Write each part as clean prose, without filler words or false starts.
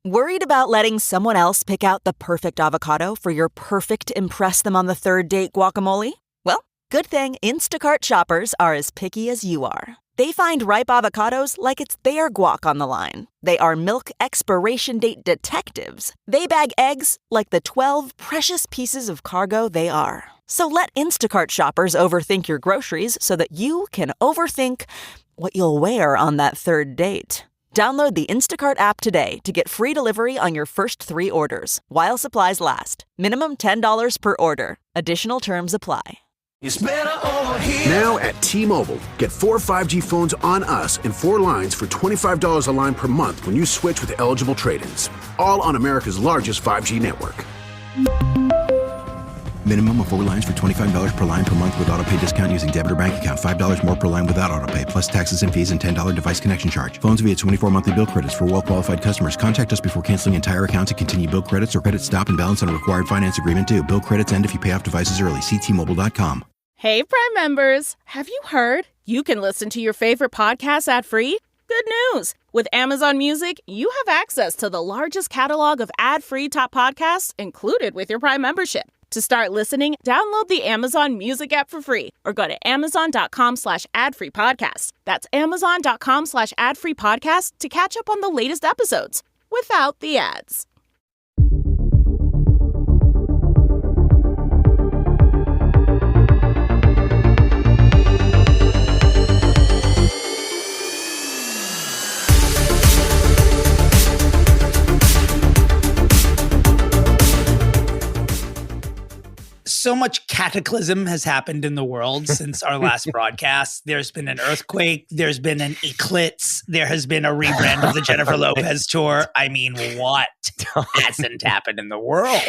Worried about letting someone else pick out the perfect avocado for your perfect impress them on the third date guacamole? Well, good thing Instacart shoppers are as picky as you are. They find ripe avocados like it's their guac on the line. They are milk expiration date detectives. They bag eggs like the 12 precious pieces of cargo they are. So let Instacart shoppers overthink your groceries so that you can overthink what you'll wear on that third date. Download the Instacart app today to get free delivery on your first 3 orders, while supplies last. Minimum $10 per order. Additional terms apply. Now at T-Mobile, get 4 5G phones on us and 4 lines for $25 a line per month when you switch with eligible trade-ins. All on America's largest 5G network. Minimum of 4 lines for $25 per line per month with autopay discount using debit or bank account. $5 more per line without autopay, plus taxes and fees and $10 device connection charge. Phones via 24 monthly bill credits for well-qualified customers. Contact us before canceling entire account to continue bill credits or credit stop and balance on a required finance agreement due. Bill credits end if you pay off devices early. See T-Mobile.com. Hey, Prime members. Have you heard? You can listen to your favorite podcasts ad-free. Good news. With Amazon Music, you have access to the largest catalog of ad-free top podcasts included with your Prime membership. To start listening, download the Amazon Music app for free or go to amazon.com/ad-free podcast. That's amazon.com/ad-free podcast to catch up on the latest episodes without the ads. So much cataclysm has happened in the world since our last broadcast. There's been an earthquake. There's been an eclipse. There has been a rebrand of the Jennifer Lopez tour. I mean, what hasn't happened in the world?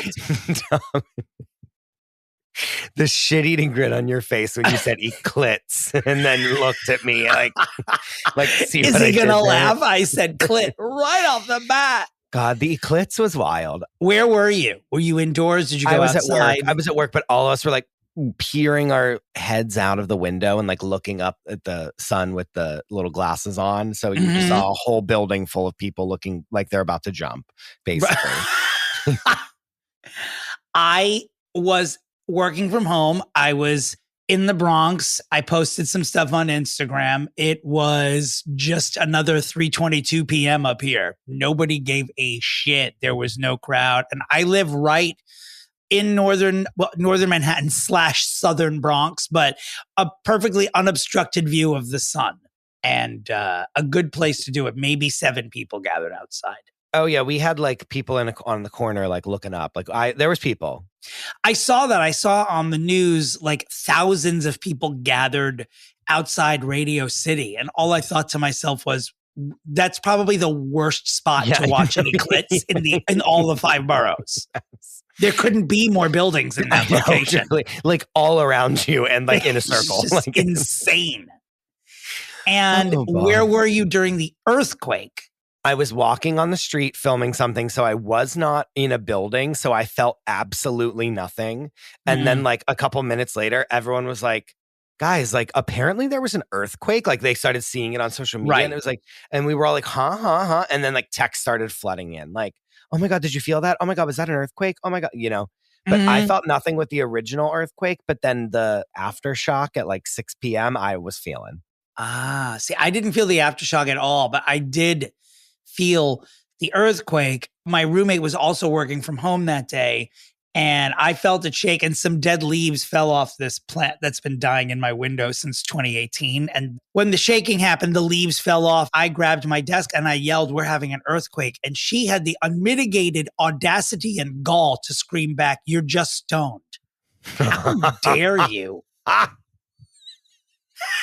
The shit-eating grin on your face when you said ECLITSE and then looked at me like see Is what he going to there? laugh? I said clit right off the bat. God, the ECLITSE was wild. Where were you? Were you indoors? Did you go outside? I was at work, but all of us were like peering our heads out of the window and like looking up at the sun with the little glasses on. So you just saw a whole building full of people looking like they're about to jump, basically. I was working from home. I was in the Bronx. I posted some stuff on Instagram. It was just another 3:22 p.m. up here. Nobody gave a shit. There was no crowd. And I live right in northern Manhattan / southern Bronx, but a perfectly unobstructed view of the sun and a good place to do it. Maybe 7 people gathered outside. Oh yeah, we had like people on the corner like looking up. Like there was people. I saw that. I saw on the news like thousands of people gathered outside Radio City, and all I thought to myself was, that's probably the worst spot to watch an eclipse in all the 5 boroughs. There couldn't be more buildings in that location. Like all around you and like in a circle. It's just like insane. And where were you during the earthquake? I was walking on the street filming something, so I was not in a building, so I felt absolutely nothing. And then like a couple minutes later, everyone was like, guys, like apparently there was an earthquake. Like they started seeing it on social media and it was like, and we were all like, huh. And then like text started flooding in like, oh my God, did you feel that? Oh my God, was that an earthquake? Oh my God, you know. But I felt nothing with the original earthquake, but then the aftershock at like 6 p.m. I was feeling. See, I didn't feel the aftershock at all, but I did feel the earthquake. My roommate was also working from home that day, and I felt it shake, and some dead leaves fell off this plant that's been dying in my window since 2018. And when the shaking happened, the leaves fell off. I grabbed my desk and I yelled, "We're having an earthquake." And she had the unmitigated audacity and gall to scream back, "You're just stoned." How dare you?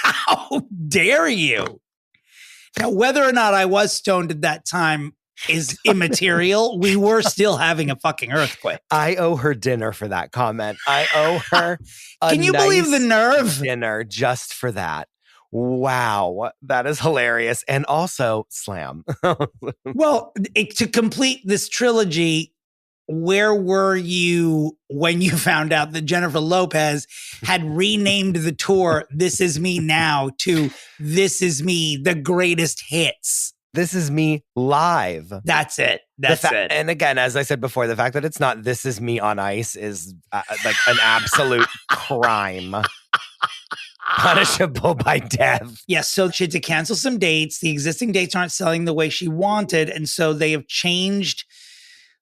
How dare you? Now, whether or not I was stoned at that time is immaterial. We were still having a fucking earthquake. I owe her dinner for that comment. I owe her Can you believe the nerve? Dinner just for that. Wow, that is hilarious. And also, slam. Well, to complete this trilogy, where were you when you found out that Jennifer Lopez had renamed the tour This Is Me Now to This Is Me, the Greatest Hits? This Is Me live. That's it. That's it. And again, as I said before, the fact that it's not This Is Me on Ice is like an absolute crime. Punishable by death. Yes, so she had to cancel some dates. The existing dates aren't selling the way she wanted. And so they have changed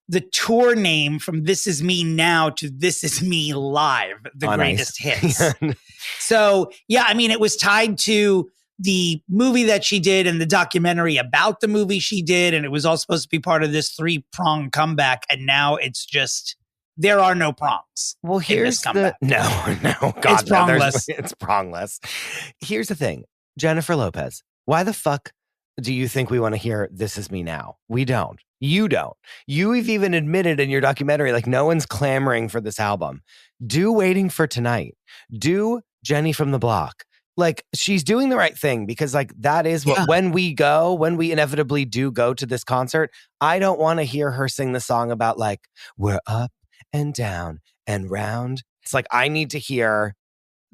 the tour name from This Is Me Now to This Is Me Live, the on greatest Ice. hits. So, yeah, I mean, it was tied to the movie that she did and the documentary about the movie she did. And it was all supposed to be part of this 3-prong comeback. And now it's just, there are no prongs. Well, here's the no, God, it's prongless. It's prongless. Here's the thing, Jennifer Lopez. Why the fuck do you think we want to hear This Is Me Now? We don't. You don't. You've even admitted in your documentary, like, no one's clamoring for this album. Do Waiting for Tonight. Do Jenny from the Block. Like, she's doing the right thing because, like, that is what, when we inevitably do go to this concert, I don't want to hear her sing the song about, like, we're up and down and round. It's like, I need to hear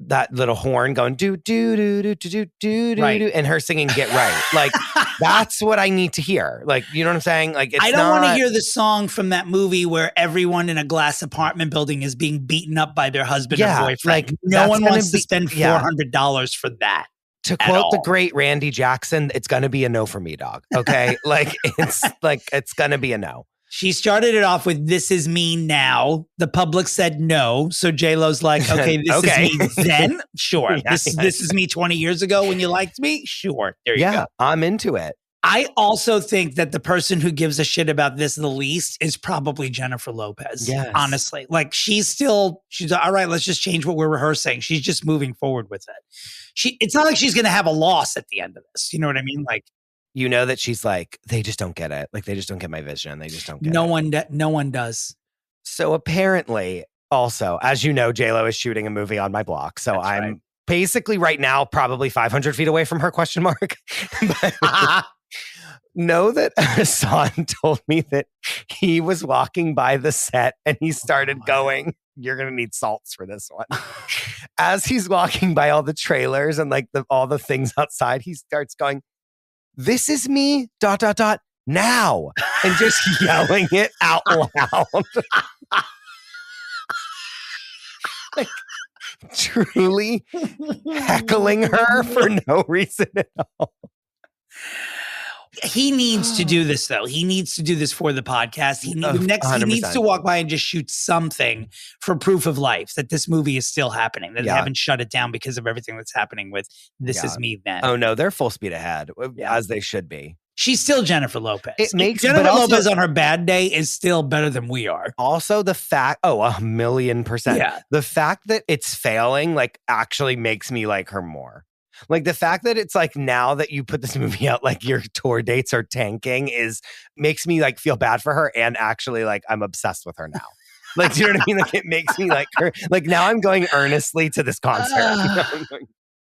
that little horn going do do do do do do do Right. do, and her singing Get Right. Like, that's what I need to hear. Like, you know what I'm saying? Like, it's I don't want to hear the song from that movie where everyone in a glass apartment building is being beaten up by their husband or boyfriend. Like, no one wants to spend $400 for that. To quote the great Randy Jackson, it's going to be a no for me, dog. Okay? It's going to be a no. She started it off with This Is Me Now. The public said no. So J-Lo's like, okay, this is me then? Sure. This is me 20 years ago when you liked me? Sure. There you go. I'm into it. I also think that the person who gives a shit about this the least is probably Jennifer Lopez. Yes. Honestly. Like, she's all right, let's just change what we're rehearsing. She's just moving forward with it. It's not like she's going to have a loss at the end of this. You know what I mean? Like, you know that she's like, they just don't get it. Like, they just don't get my vision. They just don't get it. No one does. So apparently, also, as you know, J-Lo is shooting a movie on my block. So That's I'm right. basically right now probably 500 feet away from her, question mark. But know that Hassan told me that he was walking by the set and he started going, you're going to need salts for this one. As he's walking by all the trailers and like all the things outside, he starts going, This Is Me, ... now. And just yelling it out loud. Like, truly heckling her for no reason at all. He needs to do this, though. He needs to do this for the podcast. He needs to walk by and just shoot something for proof of life that this movie is still happening, that they haven't shut it down because of everything that's happening with This Is Me then. Oh, no, they're full speed ahead, as they should be. She's still Jennifer Lopez. Jennifer Lopez on her bad day is still better than we are. Also, the fact, 1,000,000%. Yeah. The fact that it's failing, like, actually makes me like her more. Like, the fact that it's like, now that you put this movie out, like, your tour dates are tanking makes me like feel bad for her, and actually, like, I'm obsessed with her now. Like, do you know what I mean? Like, it makes me like her. Like, now I'm going earnestly to this concert.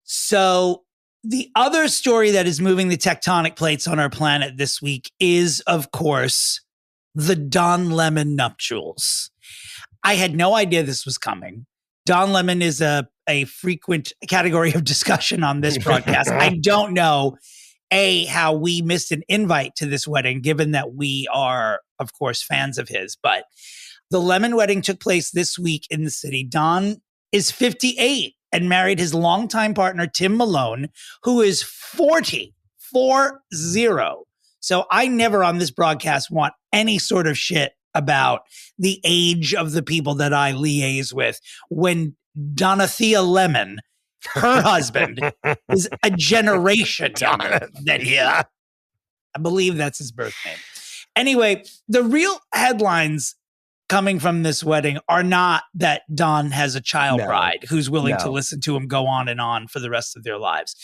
So the other story that is moving the tectonic plates on our planet this week is, of course, the Don Lemon nuptials. I had no idea this was coming. Don Lemon is a frequent category of discussion on this broadcast. I don't know, how we missed an invite to this wedding, given that we are, of course, fans of his. But the Lemon wedding took place this week in the city. Don is 58 and married his longtime partner, Tim Malone, who is 40. So I never on this broadcast want any sort of shit about the age of the people that I liaise with. When Donathea Lemon, her husband, is a generation younger than him. I believe that's his birth name. Anyway, the real headlines coming from this wedding are not that Don has a child bride who's willing to listen to him go on and on for the rest of their lives.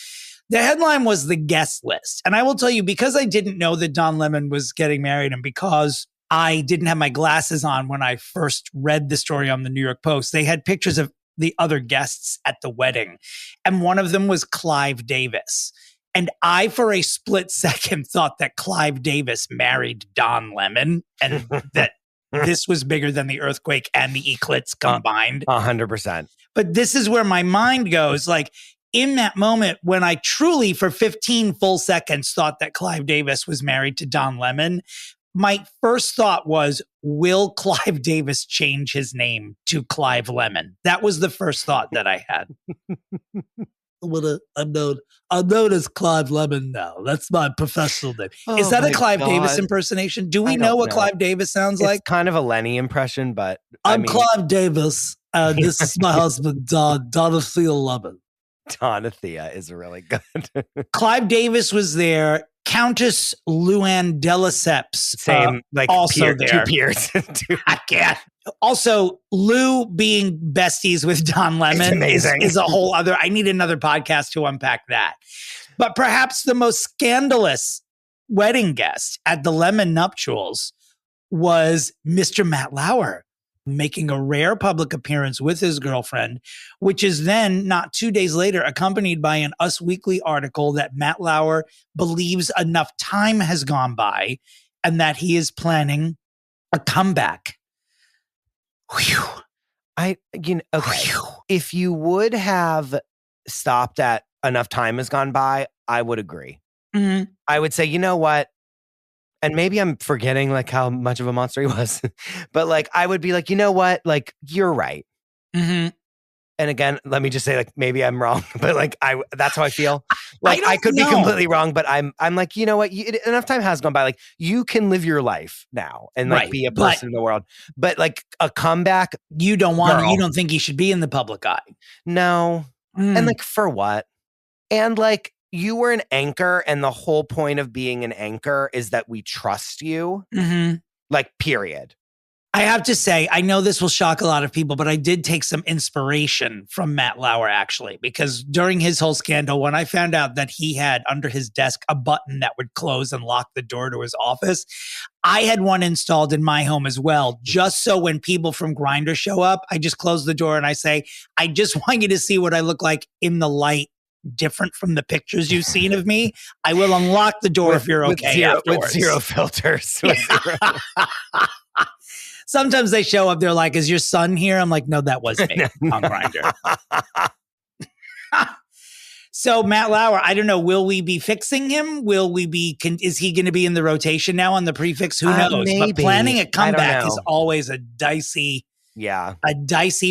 The headline was the guest list. And I will tell you, because I didn't know that Don Lemon was getting married, and because I didn't have my glasses on when I first read the story on the New York Post, they had pictures of the other guests at the wedding. And one of them was Clive Davis. And I, for a split second, thought that Clive Davis married Don Lemon and that this was bigger than the earthquake and the ECLITSE combined. 100%. But this is where my mind goes. Like, in that moment when I truly, for 15 full seconds, thought that Clive Davis was married to Don Lemon, my first thought was, will Clive Davis change his name to Clive Lemon? That was the first thought that I had. I'm known as Clive Lemon now. That's my professional name. Is that a Clive Davis impersonation? Do we know what Clive Davis sounds like? It's kind of a Lenny impression, but I'm Clive Davis, and this is my husband, Donathea Lemon. Donathea is really good. Clive Davis was there. Countess Luann de Lesseps, same, like also there. Two peers. I can't. Also, Lou being besties with Don Lemon is a whole other. I need another podcast to unpack that. But perhaps the most scandalous wedding guest at the Lemon nuptials was Mr. Matt Lauer, making a rare public appearance with his girlfriend, which is then not 2 days later accompanied by an Us Weekly article that Matt Lauer believes enough time has gone by and that he is planning a comeback. Whew. If you would have stopped at enough time has gone by, I would agree. Mm-hmm. I would say, you know what? And maybe I'm forgetting like how much of a monster he was, but like, I would be like, you know what? Like, you're right. Mm-hmm. And again, let me just say like, maybe I'm wrong, but like, that's how I feel. Like I could be completely wrong, but I'm like, you know what? Enough time has gone by. Like you can live your life now and like be a person in the world, but like a comeback. You don't think he should be in the public eye. No. And like, for what? And like, you were an anchor, and the whole point of being an anchor is that we trust you. Mm-hmm. Like, period. I have to say, I know this will shock a lot of people, but I did take some inspiration from Matt Lauer, actually, because during his whole scandal, when I found out that he had under his desk a button that would close and lock the door to his office, I had one installed in my home as well, just so when people from Grindr show up, I just close the door and I say, I just want you to see what I look like in the light, different from the pictures you've seen of me. I will unlock the door if you're okay. With zero filters. Sometimes they show up, they're like, is your son here? I'm like, no, that was me on Grindr. So Matt Lauer, I don't know, will we be fixing him? Is he going to be in the rotation now on the prefix? Who knows? Maybe. But planning a comeback is always a dicey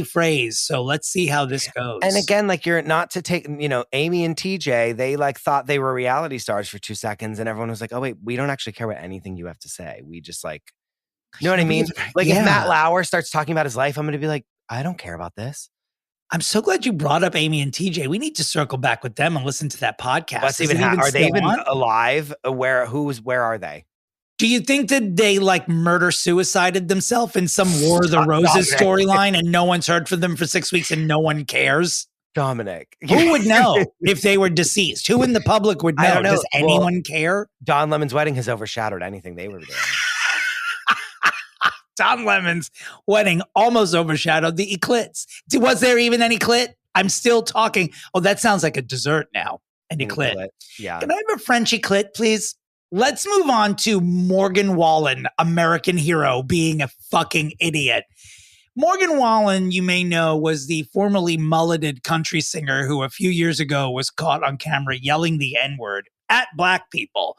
phrase. So let's see how this goes. And again, like you're not to take, Amy and TJ, they like thought they were reality stars for 2 seconds and everyone was like, oh wait, we don't actually care about anything you have to say. We just like, you know what I mean? Like if Matt Lauer starts talking about his life, I'm going to be like, I don't care about this. I'm so glad you brought up Amy and TJ. We need to circle back with them and listen to that podcast. Are they even alive? Where are they? Do you think that they like murder-suicided themselves in some War of the Roses storyline and no one's heard from them for 6 weeks and no one cares? Dominick. Who would know if they were deceased? Who in the public would know? I don't know. Does anyone care? Don Lemon's wedding has overshadowed anything they were doing. Don Lemon's wedding almost overshadowed the ECLITSE. Was there even any clit? I'm still talking. Oh, that sounds like a dessert now. An ECLITSE. Yeah. Can I have a French ECLITSE, please? Let's move on to Morgan Wallen, American hero, being a fucking idiot. Morgan Wallen, you may know, was the formerly mulleted country singer who a few years ago was caught on camera yelling the N-word at Black people.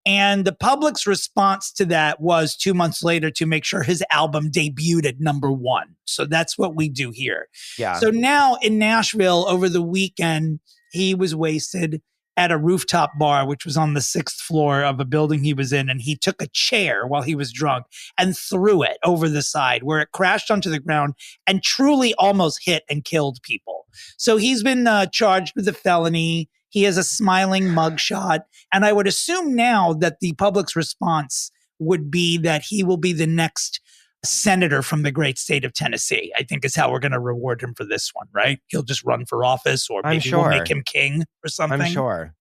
And the public's response to that was 2 months later to make sure his album debuted at #1. So that's what we do here. Yeah. So now in Nashville over the weekend, he was wasted at a rooftop bar, which was on the 6th floor of a building he was in. And he took a chair while he was drunk and threw it over the side where it crashed onto the ground and truly almost hit and killed people. So he's been charged with a felony. He has a smiling mugshot. And I would assume now that the public's response would be that he will be the next senator from the great state of Tennessee, I think is how we're going to reward him for this one, right? He'll just run for office or maybe we'll make him king or something. I'm sure.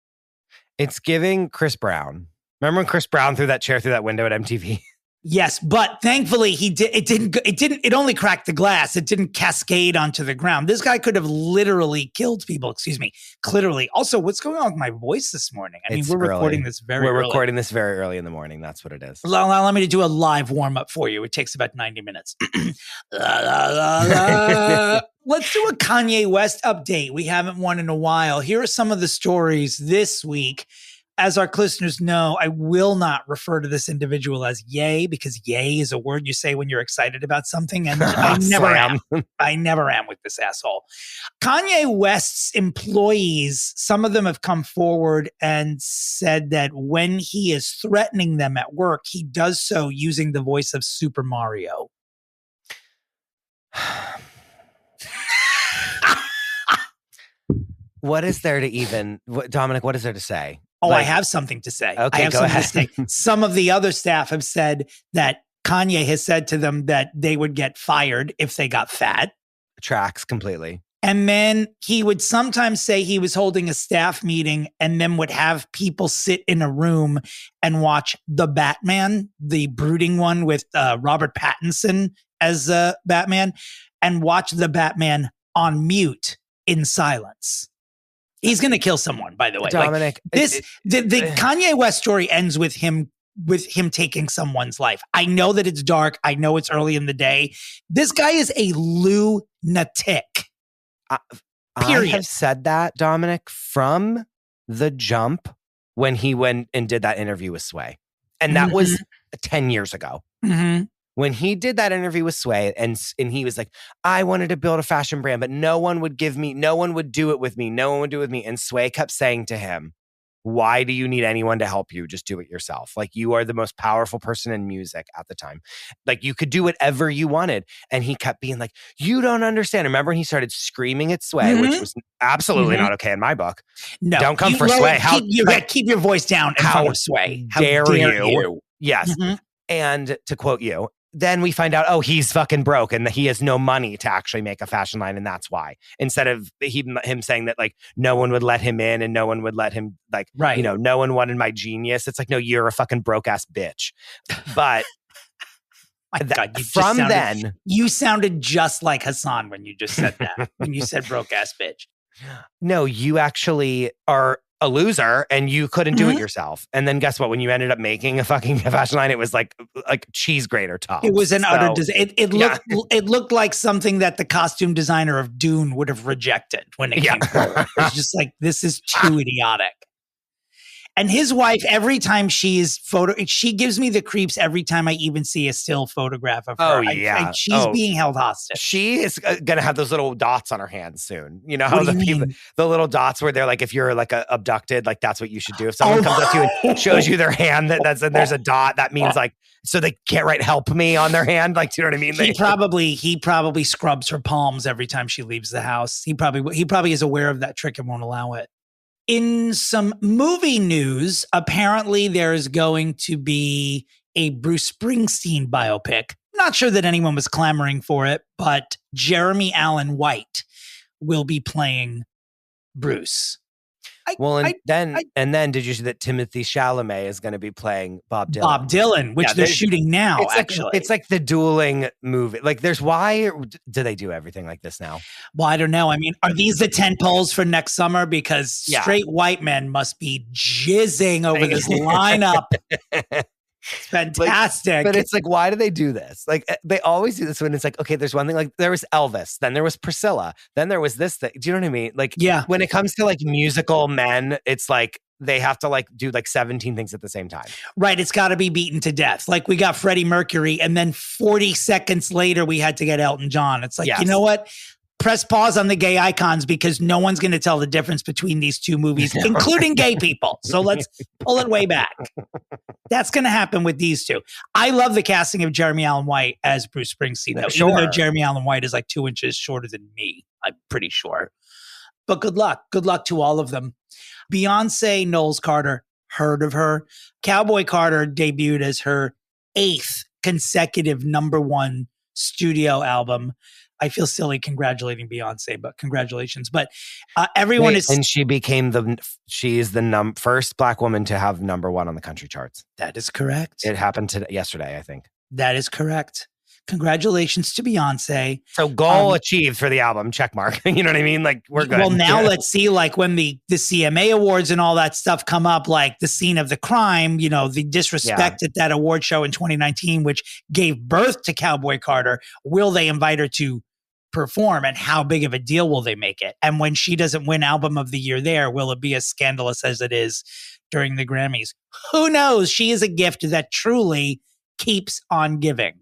It's giving Chris Brown. Remember when Chris Brown threw that chair through that window at MTV? Yes, but thankfully it only cracked the glass. It didn't cascade onto the ground. This guy could have literally killed people. Excuse me. Literally. Also, what's going on with my voice this morning? I mean, we're recording this very early. We're recording this very early in the morning. That's what it is. Allow me to do a live warm up for you. It takes about 90 minutes. Let's do a Kanye West update. We haven't one in a while. Here are some of the stories this week. As our listeners know, I will not refer to this individual as yay, because yay is a word you say when you're excited about something. And I never am. I never am with this asshole. Kanye West's employees, some of them have come forward and said that when he is threatening them at work, he does so using the voice of Super Mario. What is there to even, Dominic, what is there to say? Oh, I have something to say. Okay, I have go something ahead. to say. Some of the other staff have said that Kanye has said to them that they would get fired if they got fat. Tracks completely. And then he would sometimes say he was holding a staff meeting and then would have people sit in a room and watch The Batman, the brooding one with Robert Pattinson as Batman, and watch The Batman on mute in silence. He's going to kill someone, by the way. Dominic, the Kanye West story ends with him taking someone's life. I know that it's dark. I know it's early in the day. This guy is a lunatic. Period. I have said that, Dominic, from the jump when he went and did that interview with Sway. And that was 10 years ago. Mm-hmm. When he did that interview with Sway and he was like, I wanted to build a fashion brand, but no one would do it with me. No one would do it with me. And Sway kept saying to him, why do you need anyone to help you? Just do it yourself. Like, you are the most powerful person in music at the time. Like, you could do whatever you wanted. And he kept being like, you don't understand. Remember when he started screaming at Sway, which was absolutely not okay in my book. No. Don't come for Sway. Keep your voice down in front of Sway. How dare you? Yes. Mm-hmm. And to quote you, then we find out, he's fucking broke and that he has no money to actually make a fashion line. And that's why, instead of him saying that, like, no one would let him in and no one would let him, like, right. No one wanted my genius. It's like, no, you're a fucking broke ass bitch. But God, you sounded just like Hassan when you just said that, when you said broke ass bitch. No, you actually are a loser and you couldn't do it yourself. And then guess what? When you ended up making a fucking fashion line, it was like cheese grater top. It was an utter disaster. It looked like something that the costume designer of Dune would have rejected when it came forward. It was just like, this is too idiotic. And his wife, every time she gives me the creeps every time I even see a still photograph of her. Oh, yeah. She's being held hostage. She is going to have those little dots on her hands soon. You know how the little dots where they're like, if you're like abducted, like that's what you should do. If someone comes up to you and shows you their hand, and there's a dot, that means like, so they can't write help me on their hand. Like, do you know what I mean? He probably scrubs her palms every time she leaves the house. He probably is aware of that trick and won't allow it. In some movie news, apparently there's going to be a Bruce Springsteen biopic. Not sure that anyone was clamoring for it, but Jeremy Allen White will be playing Bruce. Then did you see that Timothée Chalamet is going to be playing Bob Dylan? Bob Dylan, which they're shooting now, actually. It's like the dueling movie. Like, why do they do everything like this now? Well, I don't know. I mean, are these the tent poles for next summer? Because straight white men must be jizzing over this lineup. It's fantastic. But it's like, why do they do this? Like, they always do this when it's like, okay, there's one thing, like there was Elvis, then there was Priscilla, then there was this thing. Do you know what I mean? Like, when it comes to like musical men, it's like they have to like do like 17 things at the same time. Right. It's got to be beaten to death. Like, we got Freddie Mercury, and then 40 seconds later, we had to get Elton John. It's like, you know what? Press pause on the gay icons, because no one's going to tell the difference between these two movies, including gay people. So let's pull it way back. That's going to happen with these two. I love the casting of Jeremy Allen White as Bruce Springsteen, though. Even though Jeremy Allen White is like 2 inches shorter than me, I'm pretty sure. But good luck. Good luck to all of them. Beyonce Knowles Carter, heard of her? Cowboy Carter debuted as her 8th consecutive #1 studio album. I feel silly congratulating Beyonce, but congratulations. But everyone is... And she became she is the first Black woman to have #1 on the country charts. That is correct. It happened yesterday, I think. That is correct. Congratulations to Beyonce. So goal achieved for the album, check mark. You know what I mean? Like, we're good. Well, now let's see, like, when the CMA awards and all that stuff come up, like the scene of the crime, you know, the disrespect at that award show in 2019, which gave birth to Cowboy Carter. Will they invite her to perform and how big of a deal will they make it? And when she doesn't win Album of the Year there, will it be as scandalous as it is during the Grammys? Who knows? She is a gift that truly keeps on giving.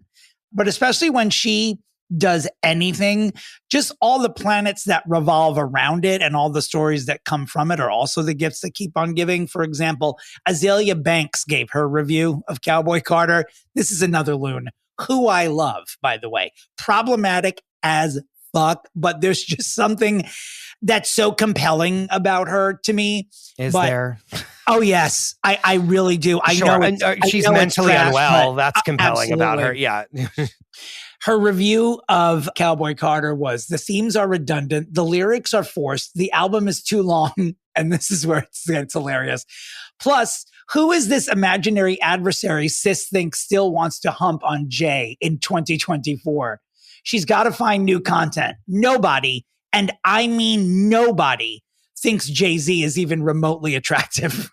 But especially when she does anything, just all the planets that revolve around it and all the stories that come from it are also the gifts that keep on giving. For example, Azealia Banks gave her review of Cowboy Carter. This is another loon who I love, by the way. Problematic as fuck, but there's just something that's so compelling about her to me. Is there? Oh, yes. I really do. I sure. know she's mentally unwell. That's compelling about her. Yeah. Her review of Cowboy Carter was, the themes are redundant, the lyrics are forced, the album is too long, and this is where it gets hilarious. Plus, who is this imaginary adversary Sis thinks still wants to hump on Jay in 2024? She's got to find new content. Nobody, and I mean nobody, thinks Jay-Z is even remotely attractive.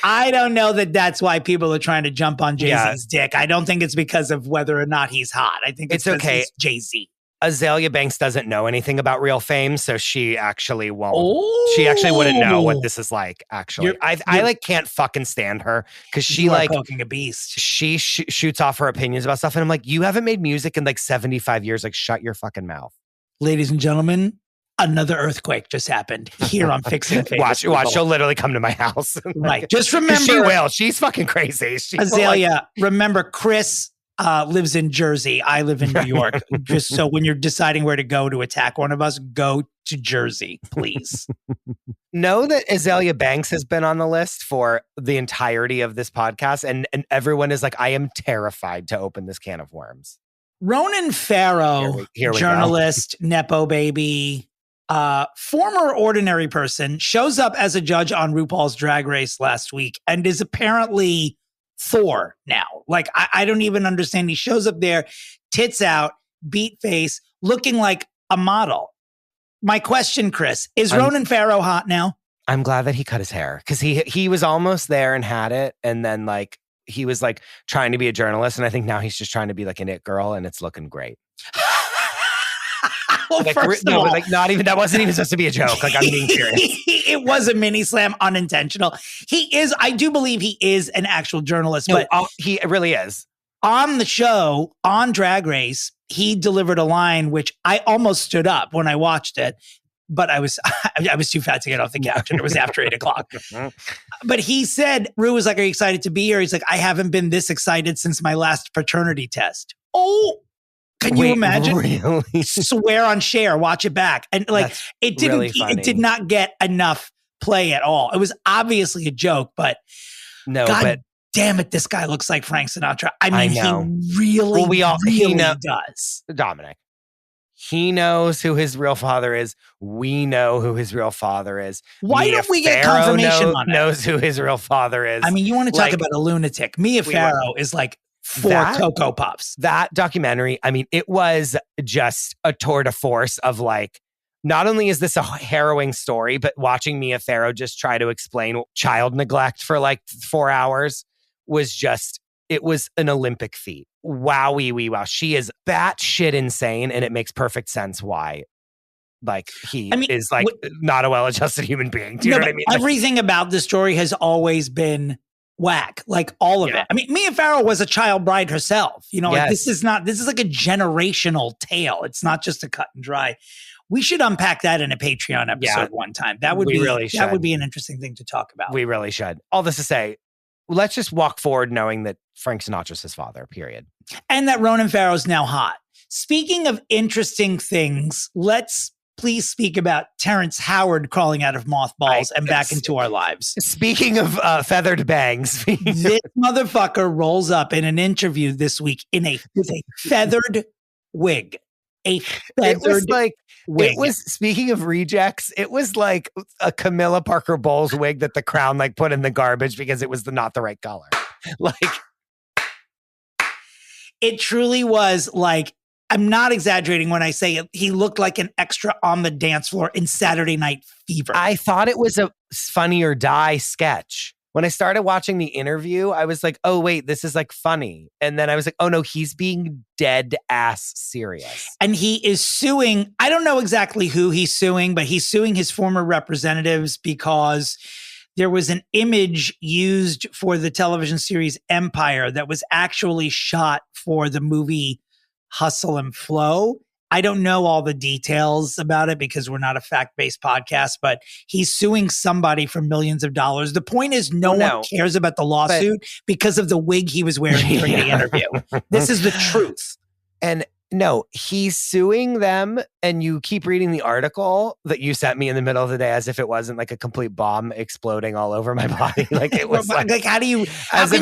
I don't know that that's why people are trying to jump on Jay-Z's dick. I don't think it's because of whether or not he's hot. I think it's okay. He's Jay-Z. Azealia Banks doesn't know anything about real fame, so she actually won't. Oh. She actually wouldn't know what this is like, actually. I like can't fucking stand her because she like poking a beast. She shoots off her opinions about stuff, and I'm like, you haven't made music in like 75 years. Like, shut your fucking mouth. Ladies and gentlemen, another earthquake just happened here on Fixing Famous. Watch, she'll literally come to my house. Right. Just remember. She will. She's fucking crazy. Azealia, remember, Chris lives in Jersey. I live in New York. Just so when you're deciding where to go to attack one of us, go to Jersey, please. Know that Azealia Banks has been on the list for the entirety of this podcast. And everyone is like, I am terrified to open this can of worms. Ronan Farrow, journalist, Nepo baby, former ordinary person, shows up as a judge on RuPaul's Drag Race last week and is apparently Thor now. Like, I don't even understand. He shows up there, tits out, beat face, looking like a model. My question, Chris, is Ronan Farrow hot now? I'm glad that he cut his hair because he was almost there and had it. And then like, he was like trying to be a journalist. And I think now he's just trying to be like an it girl and it's looking great. Well, like, first of all, like not even, that wasn't even supposed to be a joke. Like, I'm being serious. It was a mini slam, unintentional. I do believe he is an actual journalist, but he really is. On the show, on Drag Race, he delivered a line, which I almost stood up when I watched it, but I was too fat to get off the couch and it was after 8:00. But he said, Ru was like, are you excited to be here? He's like, I haven't been this excited since my last paternity test. Oh, can you imagine? Really? Swear on Cher, watch it back. And like, it did not get enough play at all. It was obviously a joke, but God damn it, this guy looks like Frank Sinatra. I mean, he really does. Dominic. He knows who his real father is. We know who his real father is. Why don't we get confirmation on it? Knows who his real father is. I mean, you want to talk about a lunatic. Mia Farrow is like 4 Cocoa Puffs. That documentary, I mean, it was just a tour de force of like, not only is this a harrowing story, but watching Mia Farrow just try to explain child neglect for like 4 hours was just, it was an Olympic feat. Wow. She is batshit insane, and it makes perfect sense why. Like, is like not a well-adjusted human being. Do you know what I mean? Everything about this story has always been whack, like all of it. I mean, Mia Farrow was a child bride herself. You know, like this is like a generational tale. It's not just a cut and dry. We should unpack that in a Patreon episode one time. That would be an interesting thing to talk about. We really should. All this to say, let's just walk forward knowing that Frank Sinatra's his father, period. And that Ronan Farrow's now hot. Speaking of interesting things, let's please speak about Terrence Howard crawling out of mothballs and back into our lives. Speaking of feathered bangs. This motherfucker rolls up in an interview this week with a feathered wig. A feathered wig. It was, speaking of rejects, it was like a Camilla Parker Bowles wig that the Crown like put in the garbage because it was not the right color. Like, it truly was like, I'm not exaggerating when I say he looked like an extra on the dance floor in Saturday Night Fever. I thought it was a Funny or Die sketch. When I started watching the interview, I was like, oh, wait, this is like funny. And then I was like, oh no, he's being dead ass serious. And he is suing, I don't know exactly who he's suing, but he's suing his former representatives because there was an image used for the television series Empire that was actually shot for the movie Hustle and Flow. I don't know all the details about it because we're not a fact-based podcast, but he's suing somebody for millions of dollars. The point is no one cares about the lawsuit because of the wig he was wearing during the interview. This is the truth. And no, he's suing them, and you keep reading the article that you sent me in the middle of the day as if it wasn't like a complete bomb exploding all over my body. Like it was like how can you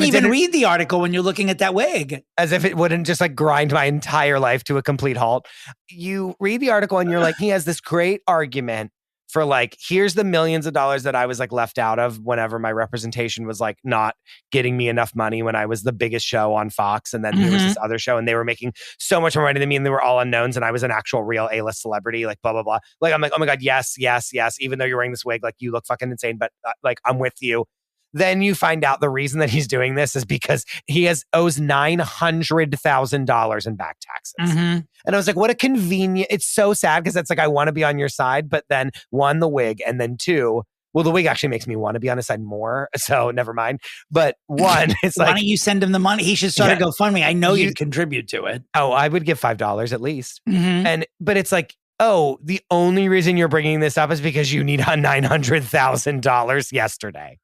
even read the article when you're looking at that wig? As if it wouldn't just like grind my entire life to a complete halt. You read the article and you're like, he has this great argument for like, here's the millions of dollars that I was like left out of whenever my representation was like not getting me enough money when I was the biggest show on Fox. And then there was this other show and they were making so much more money than me and they were all unknowns and I was an actual real A-list celebrity, like blah, blah, blah. Like, I'm like, oh my God, yes, yes, yes. Even though you're wearing this wig, like you look fucking insane, but like I'm with you. Then you find out the reason that he's doing this is because he owes $900,000 in back taxes. And I was like, what a convenient, it's so sad because it's like, I want to be on your side, but then one, the wig, and then two, well, the wig actually makes me want to be on his side more. So never mind. But one, it's like, why don't you send him the money? He should start a GoFundMe. I know you'd contribute to it. Oh, I would give $5 at least. But it's like, oh, the only reason you're bringing this up is because you need $900,000 yesterday.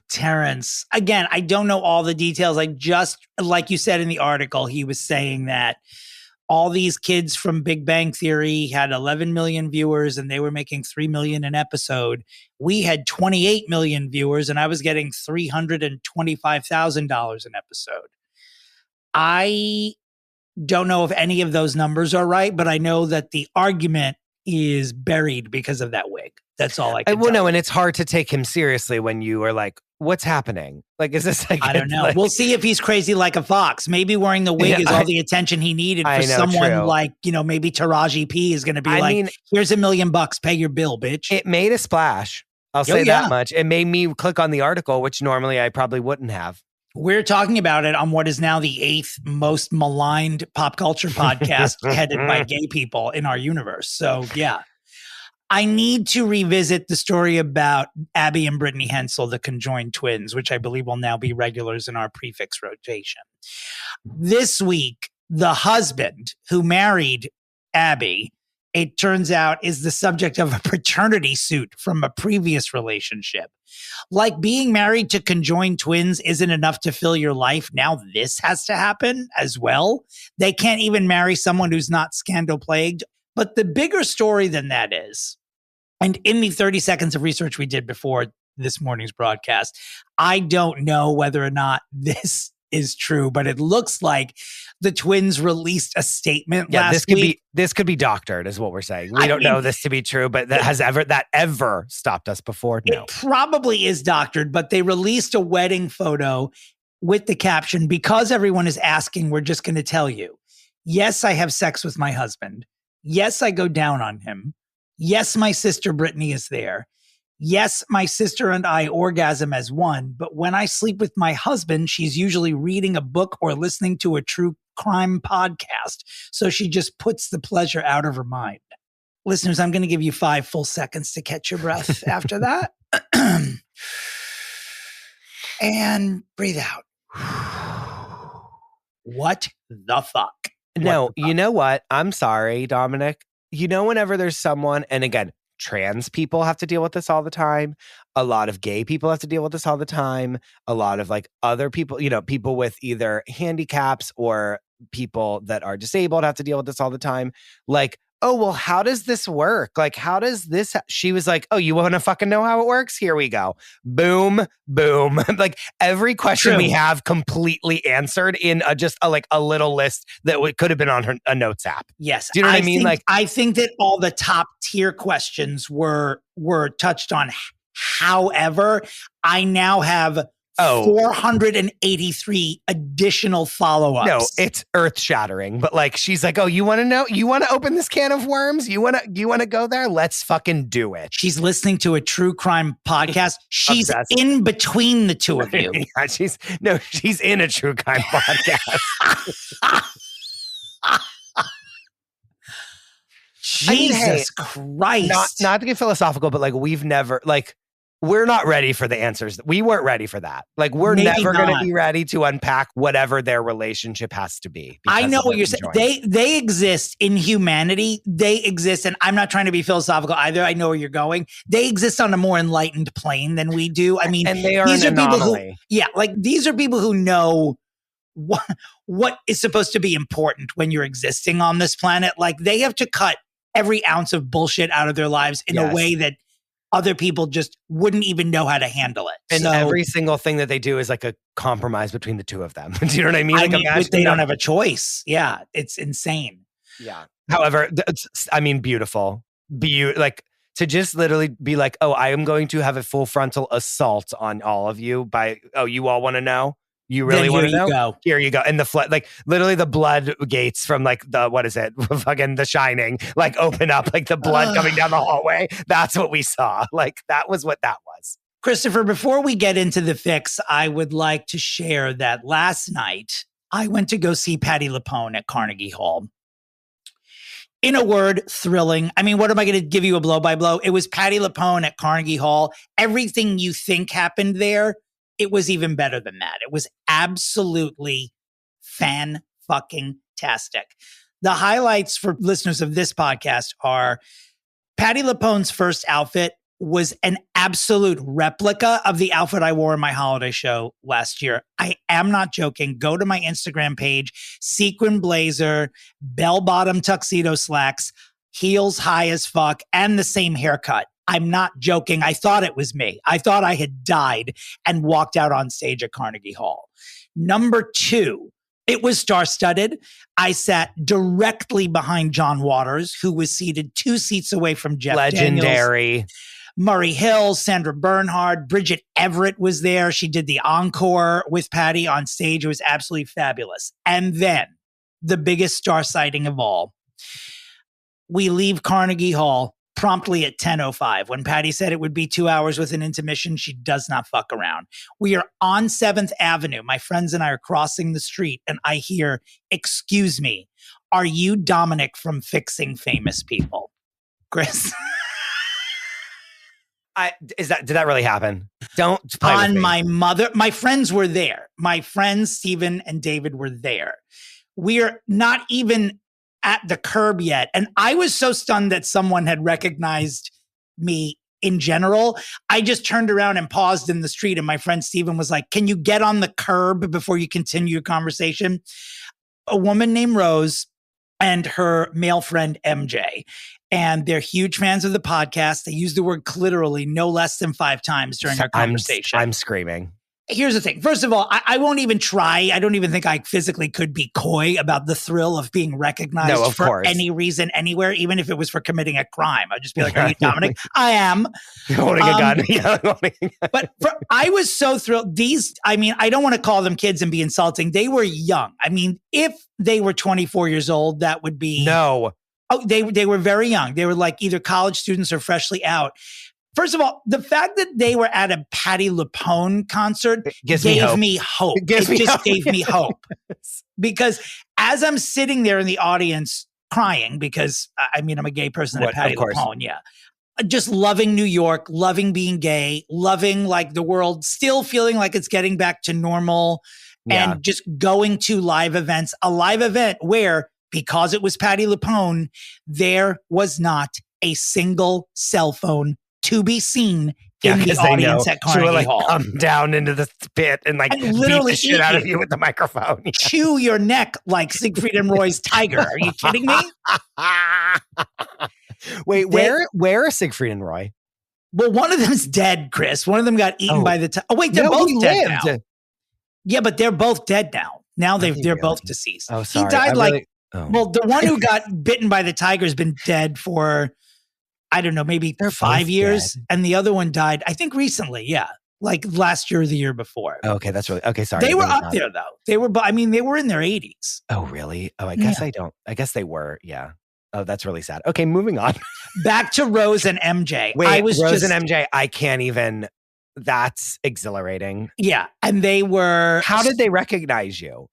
Terrence, again, I don't know all the details. I just, like you said in the article, he was saying that all these kids from Big Bang Theory had 11 million viewers and they were making 3 million an episode. We had 28 million viewers and I was getting $325,000 an episode. I don't know if any of those numbers are right, but I know that the argument is buried because of that wig. That's all I can tell. No, and it's hard to take him seriously when you are like, what's happening? Like, is this like... I don't know. We'll see if he's crazy like a fox. Maybe wearing the wig is all the attention he needed for someone like, maybe Taraji P is going to be here's $1 million, pay your bill, bitch. It made a splash. I'll say that much. It made me click on the article, which normally I probably wouldn't have. We're talking about it on what is now the 8th most maligned pop culture podcast headed by gay people in our universe. So, yeah. I need to revisit the story about Abby and Brittany Hensel, the conjoined twins, which I believe will now be regulars in our prefix rotation. This week, the husband who married Abby, it turns out, is the subject of a paternity suit from a previous relationship. Like being married to conjoined twins isn't enough to fill your life. Now this has to happen as well. They can't even marry someone who's not scandal plagued. But the bigger story than that is, and in the 30 seconds of research we did before this morning's broadcast, I don't know whether or not this is true, but it looks like the twins released a statement last week. This could be doctored, is what we're saying. We don't know this to be true, but that ever stopped us before? No. It probably is doctored, but they released a wedding photo with the caption, because everyone is asking, we're just going to tell you. Yes, I have sex with my husband. Yes, I go down on him. Yes, my sister Brittany is there. Yes, my sister and I orgasm as one, but when I sleep with my husband, she's usually reading a book or listening to a true crime podcast. So she just puts the pleasure out of her mind. Listeners, I'm going to give you 5 full seconds to catch your breath after that. And breathe out. What the fuck? No, you know what? I'm sorry, Dominic. Whenever there's someone, and again, trans people have to deal with this all the time. A lot of gay people have to deal with this all the time. A lot of like other people, people with either handicaps or people that are disabled have to deal with this all the time. Like, oh, well, how does this work? Like, how does this? She was like, oh, you want to fucking know how it works? Here we go. Boom, boom. Like every question we have completely answered in just a little list that could have been on a notes app. Yes. Do you know what I mean? I think that all the top tier questions were touched on. However, I now have 483 additional follow-ups. No, it's earth-shattering. But like, she's like, oh, you want to know? You want to open this can of worms? You want to go there? Let's fucking do it. She's listening to a true crime podcast. She's in between the two of you. Yeah, she's in a true crime podcast. Jesus Christ. Not to get philosophical, but like we're not ready for the answers. We weren't ready for that. Like we're never going to be ready to unpack whatever their relationship has to be. I know what you're saying. They exist in humanity. They exist, and I'm not trying to be philosophical either. I know where you're going. They exist on a more enlightened plane than we do. I mean, and they are an anomaly. These are people who know what is supposed to be important when you're existing on this planet. Like they have to cut every ounce of bullshit out of their lives in a way that other people just wouldn't even know how to handle it. And every single thing that they do is like a compromise between the two of them. Do you know what I mean? Like they don't have a choice. Yeah, it's insane. Yeah. However, beautiful. Like to just literally be like, oh, I am going to have a full frontal assault on all of you you all want to know? You really want to know? Go. Here you go. And literally the blood gates from like fucking The Shining, like open up, like the blood coming down the hallway. That's what we saw. Like that was what that was. Christopher, before we get into the fix, I would like to share that last night I went to go see Patti LuPone at Carnegie Hall. In a word, thrilling. I mean, what am I going to give you a blow by blow? It was Patti LuPone at Carnegie Hall. Everything you think happened there, it was even better than that. It was absolutely fan-fucking-tastic. The highlights for listeners of this podcast are Patti LuPone's first outfit was an absolute replica of the outfit I wore in my holiday show last year. I am not joking. Go to my Instagram page, sequin blazer, bell-bottom tuxedo slacks, heels high as fuck, and the same haircut. I'm not joking. I thought it was me. I thought I had died and walked out on stage at Carnegie Hall. Number 2, it was star-studded. I sat directly behind John Waters, who was seated 2 seats away from Jeff Legendary. Daniels. Murray Hill, Sandra Bernhard, Bridget Everett was there. She did the encore with Patti on stage. It was absolutely fabulous. And then the biggest star sighting of all. We leave Carnegie Hall promptly at 10:05. When Patti said it would be 2 hours with an intermission, she does not fuck around. We are on 7th Avenue. My friends and I are crossing the street, and I hear, "Excuse me, are you Dominick from Fixing Famous People?" Chris. Did that really happen? Don't play with me. My friends were there. My friends, Stephen and David, were there. We are not even at the curb yet. And I was so stunned that someone had recognized me in general. I just turned around and paused in the street. And my friend Stephen was like, "Can you get on the curb before you continue your conversation?" A woman named Rose and her male friend MJ. And they're huge fans of the podcast. They use the word literally no less than 5 times during our conversation. I'm screaming. Here's the thing. First of all, I won't even try. I don't even think I physically could be coy about the thrill of being recognized for any reason, anywhere, even if it was for committing a crime. I'd just be like, "Are you Dominick?" I am. Holding a gun. But I was so thrilled. I don't want to call them kids and be insulting. They were young. I mean, if they were 24 years old, that would be... No. Oh, they were very young. They were like either college students or freshly out. First of all, the fact that they were at a Patti LuPone concert gave me hope. It just gave me hope. Because as I'm sitting there in the audience crying, because I'm a gay person at Patti LuPone, yeah. Just loving New York, loving being gay, loving like the world, still feeling like it's getting back to normal, and just going to live events. A live event where, because it was Patti LuPone, there was not a single cell phone to be seen in the audience at Carnegie Hall. Come down into the pit and literally beat the shit out of you with the microphone. Chew your neck like Siegfried and Roy's tiger. Are you kidding me? Wait, where are Siegfried and Roy? Well, one of them's dead, Chris. One of them got eaten by the... Oh, wait, they're both dead now. Yeah, but they're both dead now. Now they're both deceased. Oh, sorry. He died well, the one who got bitten by the tiger has been dead for... I don't know, maybe 5 years. Dead. And the other one died, I think recently. Yeah. like last year or the year before. Okay, that's really okay. Sorry, They were up there though. They were in their 80s. Oh, really? Oh, I guess I guess they were. Yeah. Oh, that's really sad. Okay, moving on. Back to Rose and MJ. Wait, Rose and MJ, I can't even. That's exhilarating. Yeah, and they were. How did they recognize you?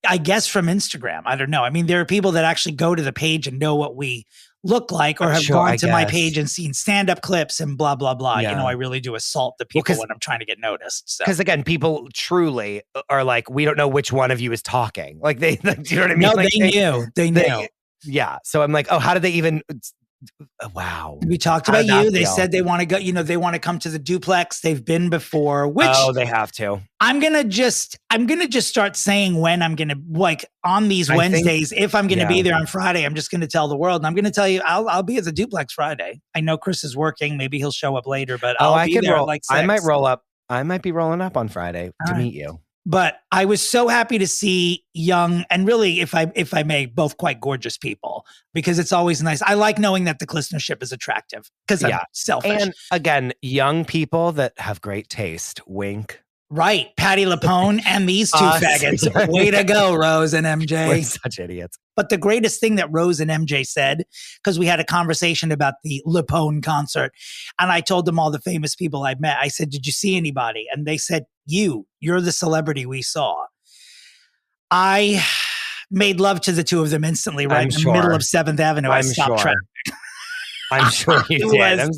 I guess from Instagram. I don't know. I mean, there are people that actually go to the page and know what we look like, or have gone to my page and seen stand-up clips and blah, blah, blah. Yeah. I really do assault the people when I'm trying to get noticed. Because again, people truly are like, we don't know which one of you is talking. Like do you know what I mean? No, like, they knew. Yeah. So I'm like, oh, how did they even... Wow. We talked about you. They said they want to go, they want to come to the duplex. They've been before, which they have to. I'm going to just start saying when I'm going to, like on these Wednesdays, if I'm going to be there on Friday, I'm just going to tell the world. And I'm going to tell you, I'll be at the duplex Friday. I know Chris is working. Maybe he'll show up later, but I'll be there at like 6. I might roll up. I might be rolling up on Friday to meet you. But I was so happy to see young and really, if I may, both quite gorgeous people, because it's always nice. I like knowing that the listenership is attractive because I'm selfish. And again, young people that have great taste. Wink. Right. Patty LaPone and these two faggots. Way to go, Rose and MJ. We're such idiots. But the greatest thing that Rose and MJ said, because we had a conversation about the LaPone concert, and I told them all the famous people I met. I said, did you see anybody? And they said, you're the celebrity we saw. I made love to the two of them instantly, right in the middle of 7th Avenue. I stopped traffic. I'm sure you did.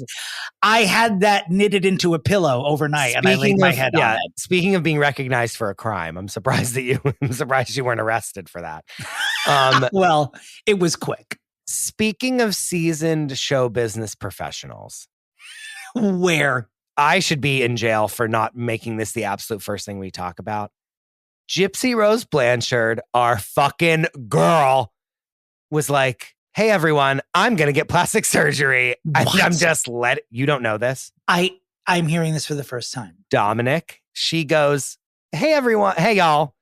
I had that knitted into a pillow overnight, and I laid my head on it. Speaking of being recognized for a crime, I'm surprised you weren't arrested for that. Well, it was quick. Speaking of seasoned show business professionals, where I should be in jail for not making this the absolute first thing we talk about. Gypsy Rose Blanchard, our fucking girl, was like, hey, everyone, I'm going to get plastic surgery. I'm just you don't know this. I'm hearing this for the first time. Dominick, she goes, hey, everyone. Hey, y'all,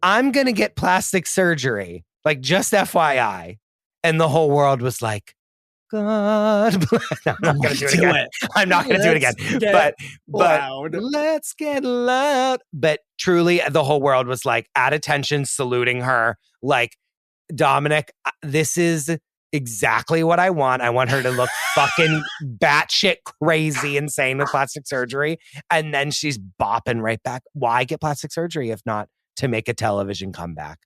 I'm going to get plastic surgery. Like, just FYI. And the whole world was like, God bless. I'm not going to do it again. I'm not going to do it again. But let's get loud. But truly, the whole world was like at attention, saluting her. Like, Dominick, this is exactly what I want. I want her to look fucking batshit crazy insane with plastic surgery. And then she's bopping right back. Why get plastic surgery if not to make a television comeback?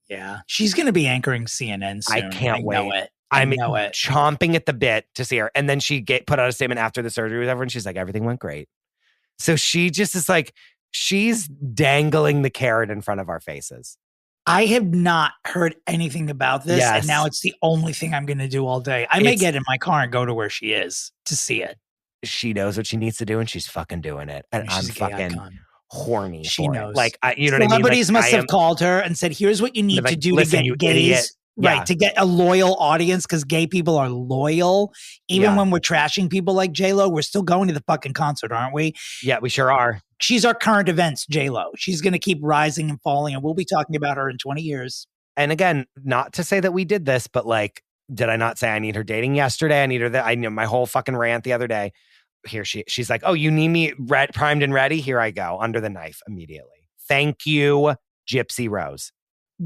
Yeah. She's going to be anchoring CNN soon. I can't wait. Know it. I'm chomping at the bit to see her. And then she put out a statement after the surgery with everyone. She's like, everything went great. So she just is like, she's dangling the carrot in front of our faces. I have not heard anything about this. Yes. And now it's the only thing I'm going to do all day. I may get in my car and go to where she is to see it. She knows what she needs to do and she's fucking doing it. And I'm fucking horny. She knows. Like, you know what I mean? Celebrities must have called her and said, here's what you need to do to get gays. Right, to get a loyal audience, because gay people are loyal. Even when we're trashing people like J-Lo, we're still going to the fucking concert, aren't we? Yeah, we sure are. She's our current events, J-Lo. She's going to keep rising and falling, and we'll be talking about her in 20 years. And again, not to say that we did this, but like, did I not say I need her dating yesterday? I need her that. I knew my whole fucking rant the other day. Here she's like, oh, you need me primed and ready? Here I go, under the knife immediately. Thank you, Gypsy Rose.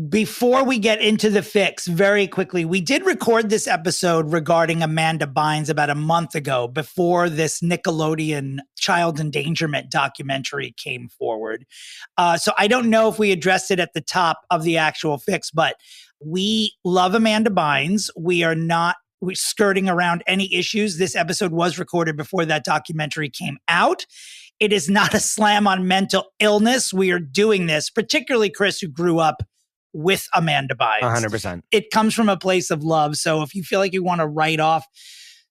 Before we get into the fix, very quickly, we did record this episode regarding Amanda Bynes about a month ago before this Nickelodeon child endangerment documentary came forward. So I don't know if we addressed it at the top of the actual fix, but we love Amanda Bynes. We're skirting around any issues. This episode was recorded before that documentary came out. It is not a slam on mental illness. We are doing this, particularly Chris, who grew up with Amanda Bynes. 100%. It comes from a place of love. So if you feel like you want to write off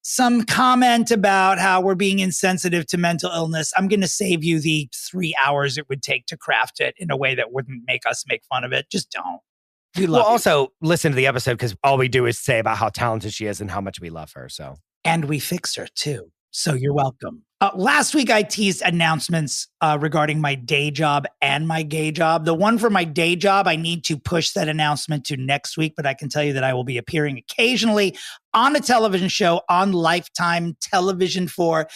some comment about how we're being insensitive to mental illness, I'm going to save you the 3 hours it would take to craft it in a way that wouldn't make us make fun of it. Just don't. We love you. Also listen to the episode, because all we do is say about how talented she is and how much we love her. So, and we fix her too. So you're welcome. Last week, I teased announcements regarding my day job and my gay job. The one for my day job, I need to push that announcement to next week, but I can tell you that I will be appearing occasionally on a television show on Lifetime Television for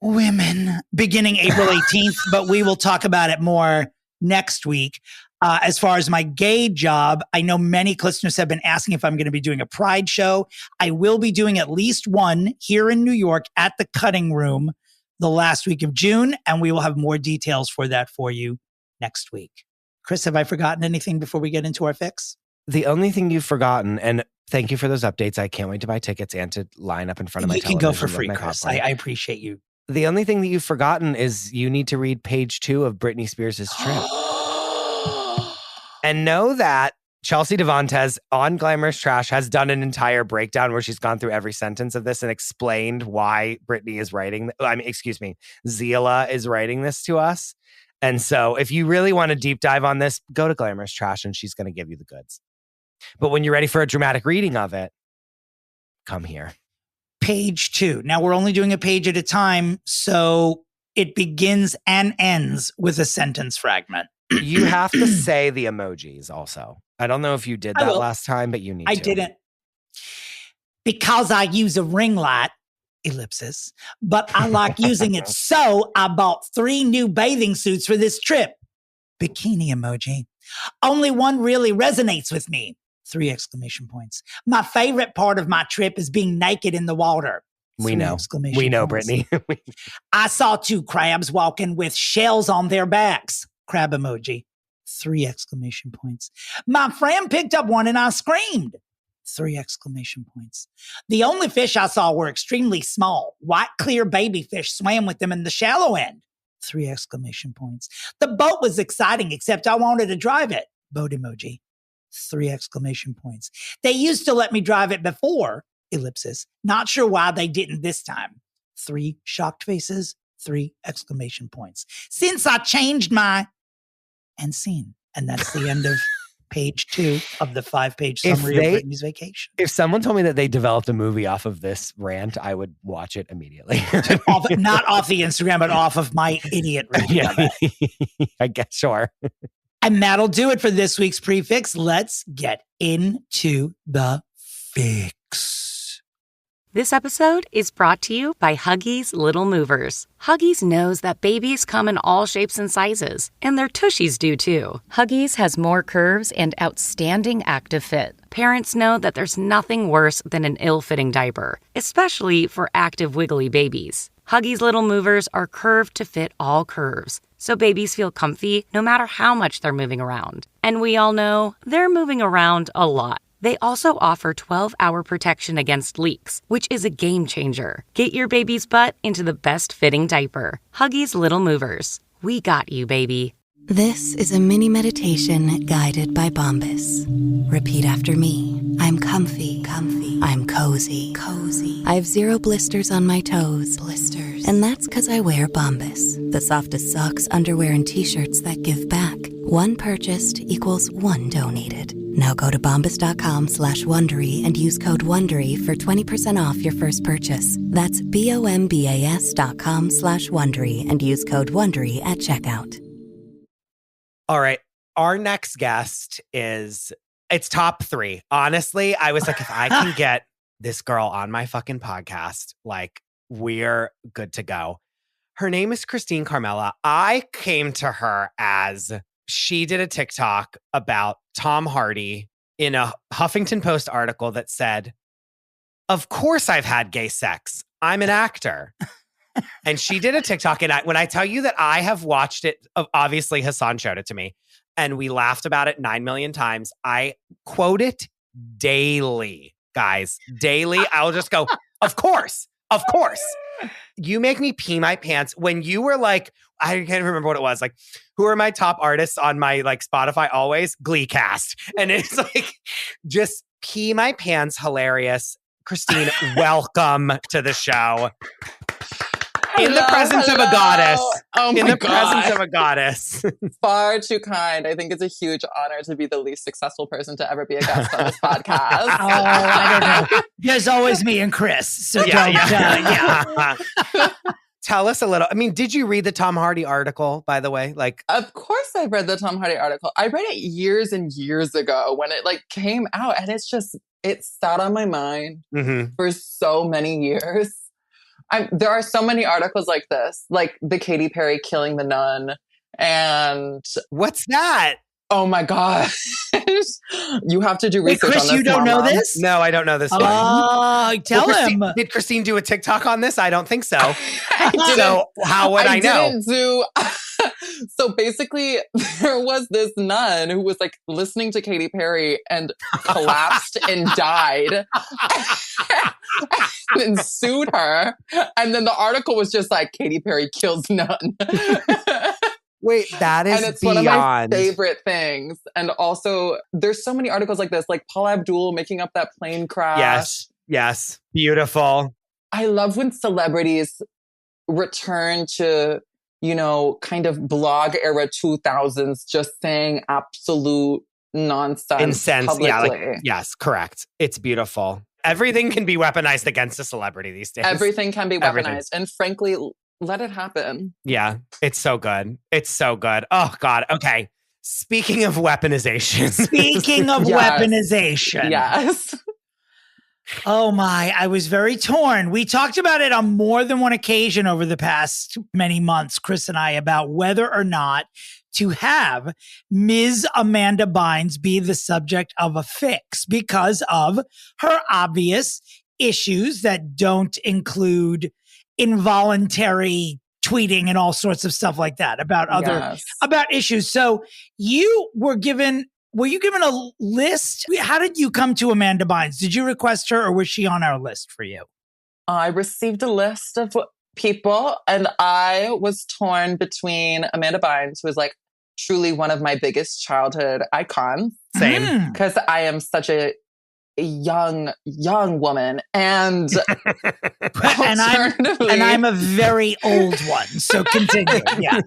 women beginning April 18th, but we will talk about it more next week. As far as my gay job, I know many listeners have been asking if I'm going to be doing a Pride show. I will be doing at least one here in New York at the Cutting Room the last week of June, and we will have more details for that for you next week. Chris, have I forgotten anything before we get into our fix? The only thing you've forgotten, and thank you for those updates. I can't wait to buy tickets and to line up in front of my television. You can go for free, Chris. I appreciate you. The only thing that you've forgotten is you need to read page 2 of Britney Spears' trip. And know that Chelsea Devantez on Glamorous Trash has done an entire breakdown where she's gone through every sentence of this and explained why Britney is writing. Zila is writing this to us. And so if you really want to deep dive on this, go to Glamorous Trash and she's going to give you the goods. But when you're ready for a dramatic reading of it, come here. Page 2. Now we're only doing a page at a time, so it begins and ends with a sentence fragment. You have to say the emojis also. I don't know if you did that last time, but you need to. I didn't. Because I use a ring light, ellipsis, but I like using it, so I bought 3 new bathing suits for this trip. Bikini emoji. Only one really resonates with me. 3 exclamation points. My favorite part of my trip is being naked in the water. We know, Brittany. I saw 2 crabs walking with shells on their backs. Crab emoji. 3 exclamation points. My friend picked up one and I screamed. 3 exclamation points. The only fish I saw were extremely small. White, clear baby fish swam with them in the shallow end. 3 exclamation points. The boat was exciting, except I wanted to drive it. Boat emoji. 3 exclamation points. They used to let me drive it before. Ellipsis. Not sure why they didn't this time. 3 shocked faces. 3 exclamation points. Since I changed my... and scene. And that's the end of page 2 of the 5-page summary of Britney's vacation. If someone told me that they developed a movie off of this rant, I would watch it immediately. Not off the Instagram, but off of my idiot reading of it. I guess, sure. And that'll do it for this week's prefix. Let's get into the fix. This episode is brought to you by Huggies Little Movers. Huggies knows that babies come in all shapes and sizes, and their tushies do too. Huggies has more curves and outstanding active fit. Parents know that there's nothing worse than an ill-fitting diaper, especially for active, wiggly babies. Huggies Little Movers are curved to fit all curves, so babies feel comfy no matter how much they're moving around. And we all know they're moving around a lot. They also offer 12-hour protection against leaks, which is a game changer. Get your baby's butt into the best fitting diaper. Huggies Little Movers. We got you, baby. This is a mini meditation guided by Bombas. Repeat after me. I'm comfy. I'm cozy. I have 0 blisters on my toes. And that's because I wear Bombas, the softest socks, underwear, and t-shirts that give back. 1 purchased equals 1 donated. Now go to bombas.com/Wondery and use code Wondery for 20% off your first purchase. That's BOMBAS.com/Wondery and use code Wondery at checkout. All right. Our next guest it's top 3. Honestly, I was like, if I can get this girl on my fucking podcast, like, we're good to go. Her name is Christine Carmela. I came to her as she did a TikTok about Tom Hardy in a Huffington Post article that said, "Of course I've had gay sex. I'm an actor." And she did a TikTok. And when I tell you that I have watched it, obviously Hassan showed it to me and we laughed about it 9 million times. I quote it daily, guys, daily. I'll just go, of course. You make me pee my pants. When you were like, I can't remember what it was. Like, who are my top artists on my like Spotify always? Glee cast. And it's like, just pee my pants. Hilarious. Christine, welcome to the show. In the presence of a goddess. Oh my God. In the presence of a goddess. Far too kind. I think it's a huge honor to be the least successful person to ever be a guest on this podcast. I don't know. There's always me and Chris. So yeah. Tell us a little. I mean, did you read the Tom Hardy article, by the way? Like, of course I read the Tom Hardy article. I read it years and years ago when it like came out, and it sat on my mind for so many years. There are so many articles like this, like the Katy Perry killing the nun. And what's that? Oh my God. You have to do research Chris, on this. you don't know Mom. this? No, I don't know this one. Tell him. Did Christine do a TikTok on this? I don't think so. So how would I know? So basically, there was this nun who was like listening to Katy Perry and collapsed and died and sued her. And then the article was just like, Katy Perry kills nun. Wait, that is and it's beyond. one of my favorite things. And also, there's so many articles like this, like Paula Abdul making up that plane crash. Yes. Beautiful. I love when celebrities return to, you know, kind of blog era 2000s, just saying absolute nonsense publicly. Yeah, yes, correct. It's beautiful. Everything can be weaponized against a celebrity these days. Everything can be weaponized. And frankly, let it happen. Yeah, it's so good. It's so good. Oh, God. Okay. Speaking of weaponization. Weaponization. Yes. Oh my, I was very torn. We talked about it on more than one occasion over the past many months, Chris and I, about whether or not to have Ms. Amanda Bynes be the subject of a fix because of her obvious issues that don't include involuntary tweeting and all sorts of stuff like that about about issues. So were you given a list? How did you come to Amanda Bynes? Did you request her or was she on our list for you? I received a list of people and I was torn between Amanda Bynes, who is like truly one of my biggest childhood icons. Same. Because I am such a young woman and I'm a very old one, so continue. Yeah.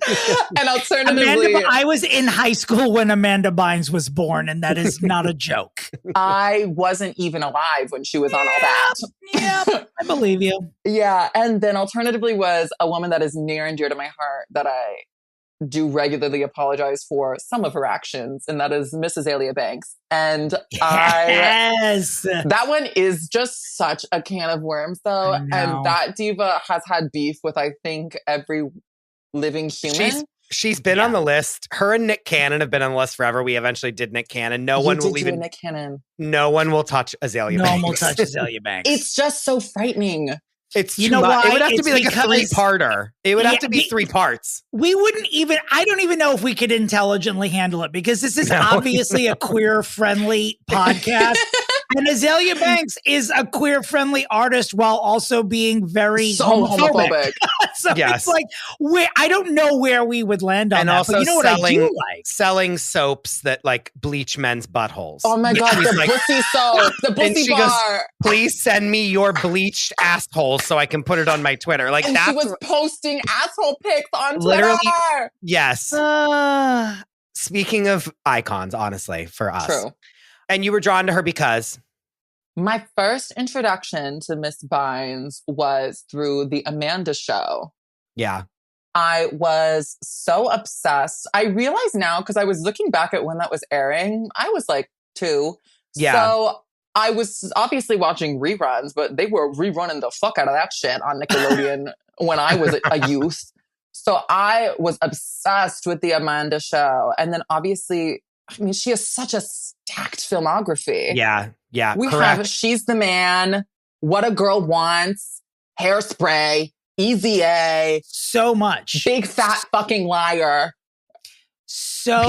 And alternatively, I was in high school when Amanda Bynes was born, and that is not a joke. I wasn't even alive when she was on all that. Yeah, I believe you. Yeah. And then alternatively was a woman that is near and dear to my heart that I do regularly apologize for some of her actions, and that is Miss Azalea Banks. And that one is just such a can of worms, though. And that diva has had beef with, I think, every living human. She's been on the list. Her and Nick Cannon have been on the list forever. We eventually did Nick Cannon. No one will touch Azalea Banks. No one will touch Azalea Banks. It's just so frightening. It's you know why? It would have to be like a three-parter. It would have to be 3 parts. I don't even know if we could intelligently handle it because this is obviously a queer-friendly podcast. And Azalea Banks is a queer-friendly artist while also being very homophobic. So it's like, I don't know where we would land on and that. Also but you know what I do like? Selling soaps that like bleach men's buttholes. Oh my God, the pussy soap, the pussy bar. Goes, please send me your bleached asshole so I can put it on my Twitter. Like and she was posting asshole pics on Twitter. Yes. Speaking of icons, honestly, for us. True. And you were drawn to her because? My first introduction to Miss Bynes was through the Amanda Show. Yeah. I was so obsessed. I realize now, because I was looking back at when that was airing, I was like 2. Yeah. So I was obviously watching reruns, but they were rerunning the fuck out of that shit on Nickelodeon when I was a youth. So I was obsessed with the Amanda Show. And then obviously, I mean, she has such a stacked filmography. Yeah. We have She's the Man, What a Girl Wants, Hairspray, Easy A. So much. Big Fat Fucking Liar. So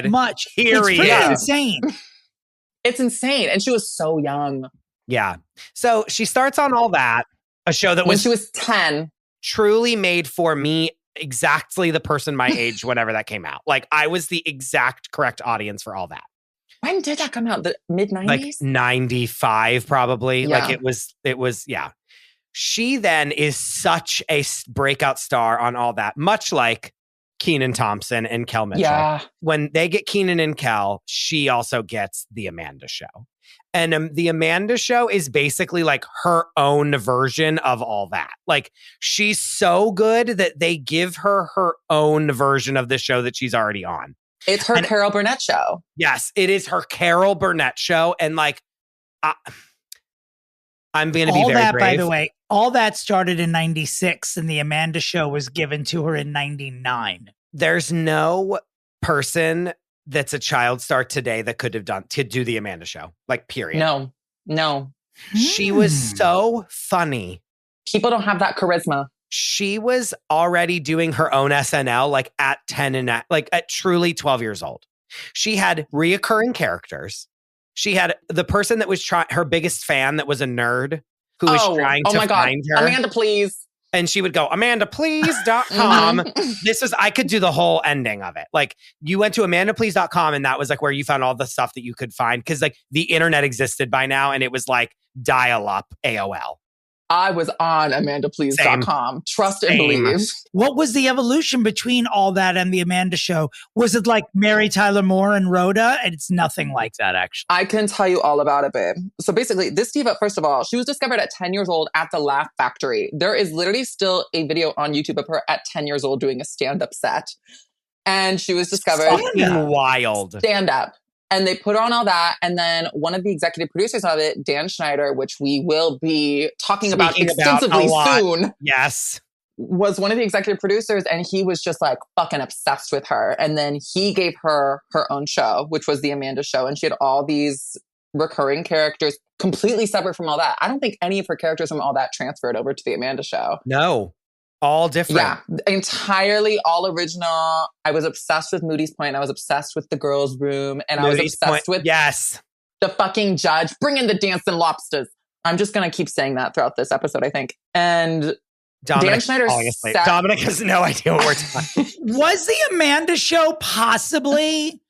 much. Period. It's pretty insane. It's insane. And she was so young. Yeah. So she starts on All That, a show that when she was 10. Truly made for me, exactly the person my age whenever that came out. Like I was the exact correct audience for All That. When did that come out? The mid-90s? Like 95 probably. Yeah. Like it was yeah. She then is such a breakout star on All That, much like Kenan Thompson and Kel Mitchell. Yeah. When they get Kenan and Kel, she also gets the Amanda Show. And the Amanda Show is basically like her own version of All That. Like she's so good that they give her her own version of the show that she's already on. It's her Carol Burnett show. Yes, it is her Carol Burnett show. And like, I'm going to be all very that, brave. by the way, all that started in 96 and the Amanda Show was given to her in 99. There's no person that's a child star today that could do the Amanda Show. Like, period. No. She was so funny. People don't have that charisma. She was already doing her own SNL like at 10 and at truly 12 years old. She had reoccurring characters. She had the person that was her biggest fan that was a nerd who was trying to find her. Amanda, please. And she would go, amandaplease.com. I could do the whole ending of it. Like, you went to amandaplease.com and that was like where you found all the stuff that you could find. Cause like the internet existed by now and it was like dial up AOL. I was on amandaplease.com. Trust and believe. What was the evolution between all that and the Amanda Show? Was it like Mary Tyler Moore and Rhoda? And it's nothing like that, actually. I can tell you all about it, babe. So basically, this diva, first of all, she was discovered at 10 years old at the Laugh Factory. There is literally still a video on YouTube of her at 10 years old doing a stand-up set. And she was discovered. Wild. Stand-up. And they put on all that. And then one of the executive producers of it, Dan Schneider, which we will be talking about extensively soon. Yes. Was one of the executive producers. And he was just like fucking obsessed with her. And then he gave her her own show, which was the Amanda Show. And she had all these recurring characters completely separate from all that. I don't think any of her characters from all that transferred over to the Amanda Show. No. All different. Yeah, entirely all original. I was obsessed with Moody's Point. I was obsessed with The Girls' Room. And I was obsessed with the fucking judge. Bring in the dancing lobsters. I'm just going to keep saying that throughout this episode, I think. And Dan Schneider Dominic has no idea what we're talking about. Was the Amanda Show possibly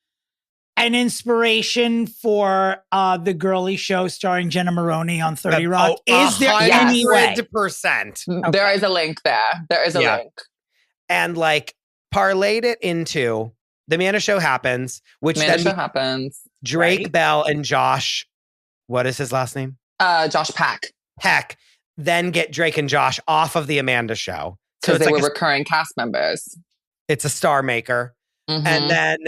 an inspiration for the girly show starring Jenna Maroney on 30 Rock? Is there any way? 100%. There is a link there. There is a link. And like parlayed it into the Amanda Show happens, which Drake Bell and Josh, what is his last name? Josh Peck then get Drake and Josh off of the Amanda Show. Because they were recurring cast members. It's a star maker. Mm-hmm. And then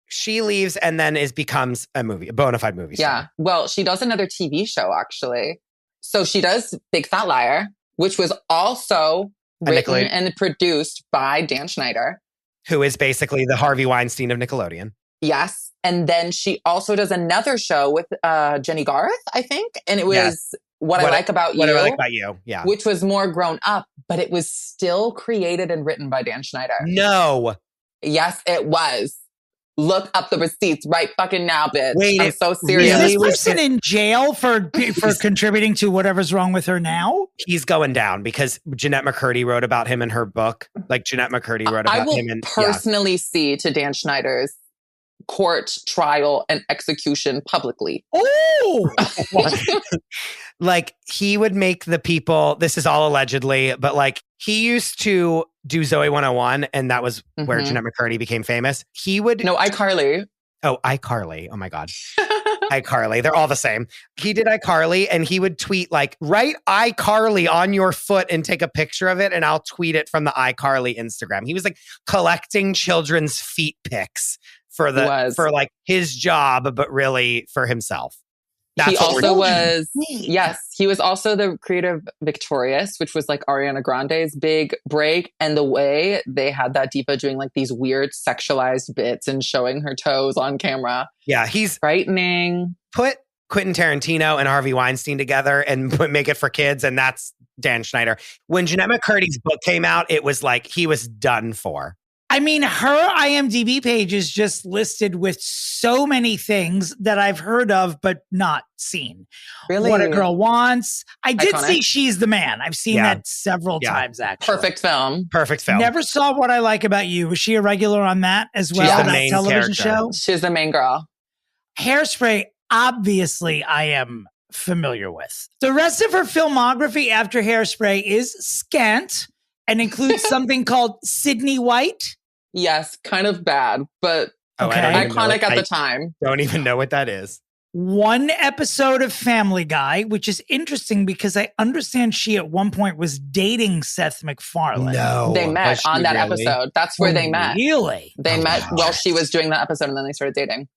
she leaves and then becomes a bona fide movie star. Yeah. Well, she does another TV show, actually. So she does Big Fat Liar, which was also written and produced by Dan Schneider. Who is basically the Harvey Weinstein of Nickelodeon. Yes. And then she also does another show with Jenny Garth, I think. And it was What I Like About You. Yeah. Which was more grown up, but it was still created and written by Dan Schneider. No. Yes, it was. Look up the receipts right fucking now, bitch. Wait, I'm so serious. Is this person in jail for contributing to whatever's wrong with her now? He's going down because Jeanette McCurdy wrote about him in her book. Like Jeanette McCurdy wrote about him. I will personally see to Dan Schneider's court trial and execution publicly. Oh! Like he would make the people, this is all allegedly, but like he used to do Zoe 101 and that was where Jeanette McCurdy became famous. He would... No, iCarly. Oh, iCarly. Oh my God. iCarly. They're all the same. He did iCarly and he would tweet like, write iCarly on your foot and take a picture of it and I'll tweet it from the iCarly Instagram. He was like collecting children's feet pics for like his job, but really for himself. That's he also was, he was also the creator of Victorious, which was like Ariana Grande's big break. And the way they had that diva doing like these weird sexualized bits and showing her toes on camera. Yeah, he's frightening. Put Quentin Tarantino and Harvey Weinstein together and make it for kids. And that's Dan Schneider. When Jeanette McCurdy's book came out, it was like he was done for. I mean, her IMDb page is just listed with so many things that I've heard of, but not seen. Really? What a Girl Wants. I did see She's the Man. I've seen that several times, actually. Perfect film. Never saw What I Like About You. Was she a regular on that as well? She's the main television character. show? She's the main girl. Hairspray, obviously, I am familiar with. The rest of her filmography after Hairspray is scant and includes something called Sydney White. Yes, kind of bad, but iconic at the time. Don't even know what that is. One episode of Family Guy, which is interesting because I understand she at one point was dating Seth MacFarlane. No. They met on that episode. That's where they met. Really? They met while she was doing that episode and then they started dating.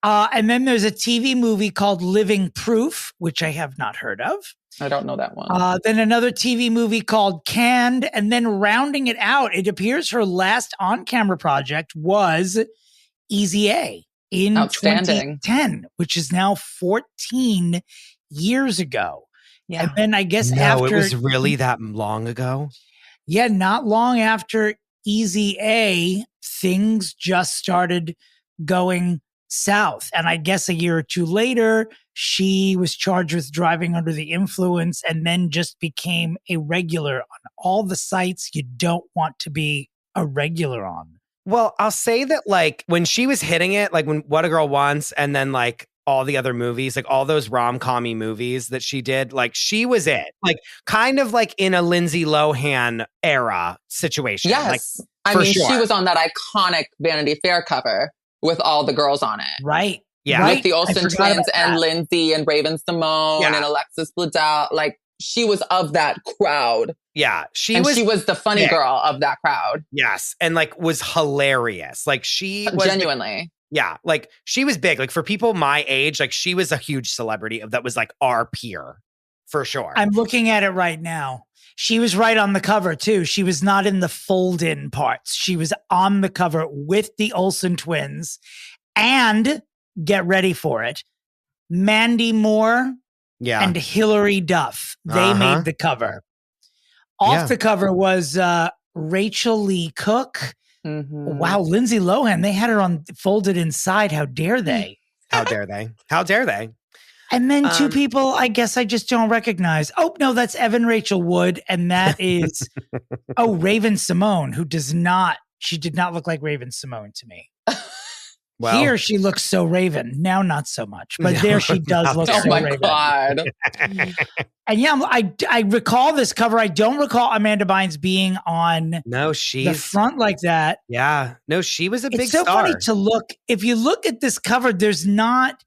And then there's a TV movie called Living Proof, which I have not heard of. I don't know that one. Then another TV movie called Canned. And then rounding it out, it appears her last on-camera project was Easy A in 2010, which is now 14 years ago. Yeah. And then I guess it was really that long ago. Yeah, not long after Easy A, things just started going south. And I guess a year or two later, she was charged with driving under the influence and then just became a regular on all the sites you don't want to be a regular on. Well, I'll say that like when she was hitting it, like when What a Girl Wants and then like all the other movies, like all those rom-com-y movies that she did, like she was it. Like kind of like in a Lindsay Lohan era situation. Yes. Like, she was on that iconic Vanity Fair cover with all the girls on it. Right. Yeah. With the Olsen twins and Lindsay and Raven Simone and Alexis Bledel. Like she was of that crowd. Yeah. She was the funny girl of that crowd. Yes. And like was hilarious. Like she was genuinely. Yeah, like she was big. Like for people my age, like she was a huge celebrity that was like our peer for sure. I'm looking at it right now. She was right on the cover too. She was not in the fold-in parts. She was on the cover with the Olsen twins and get ready for it. Mandy Moore and Hilary Duff. They made the cover. Off the cover was Rachel Lee Cook. Mm-hmm. Wow, Lindsay Lohan, they had her on folded inside. How dare they? How dare they? How dare they? And then two people I guess I just don't recognize. Oh, no, that's Evan Rachel Wood. And that is, Raven Simone, who did not look like Raven Simone to me. Well, here she looks so Raven. Now not so much, but there she does look so Raven. Oh my God. And yeah, I recall this cover. I don't recall Amanda Bynes being on the front like that. Yeah. No, she was a big star. It's so funny to look. If you look at this cover, there's not,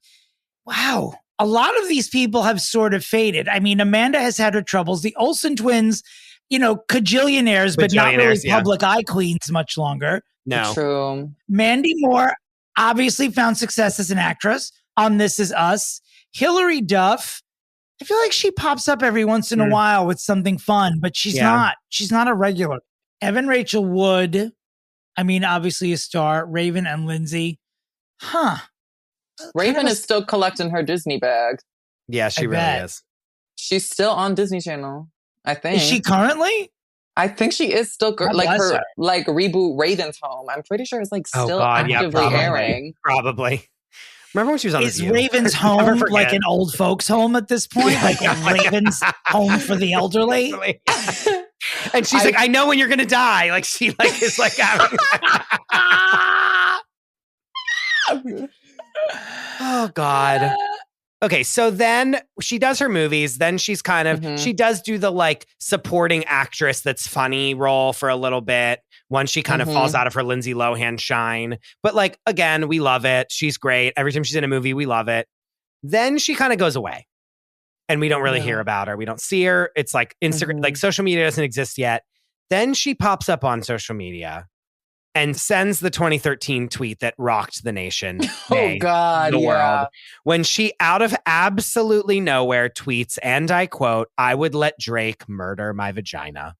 wow. A lot of these people have sort of faded. I mean, Amanda has had her troubles. The Olsen twins, cajillionaires, but not really public eye queens much longer. No. True. Mandy Moore obviously found success as an actress on This Is Us. Hilary Duff, I feel like she pops up every once in a while with something fun, but she's not a regular. Evan Rachel Wood, I mean, obviously a star. Raven and Lindsay. Raven is still collecting her Disney bag. Yeah, she really is. She's still on Disney Channel, I think. Is she currently? I think she is still like her like reboot Raven's Home. I'm pretty sure it's like still actively airing. Probably. Remember when she was on Is Raven's Home like an old folks home at this point? Like Raven's Home for the elderly? And she's like, I know when you're gonna die. Like she like is like having Oh God. Okay, so then she does her movies. Then she's kind of, she does do the like supporting actress that's funny role for a little bit. Once she kind of falls out of her Lindsay Lohan shine. But like, again, we love it. She's great. Every time she's in a movie, we love it. Then she kind of goes away. And we don't really hear about her. We don't see her. It's like Instagram, like social media doesn't exist yet. Then she pops up on social media and sends the 2013 tweet that rocked the nation. Oh, God. The world. When she, out of absolutely nowhere, tweets, and I quote, "I would let Drake murder my vagina."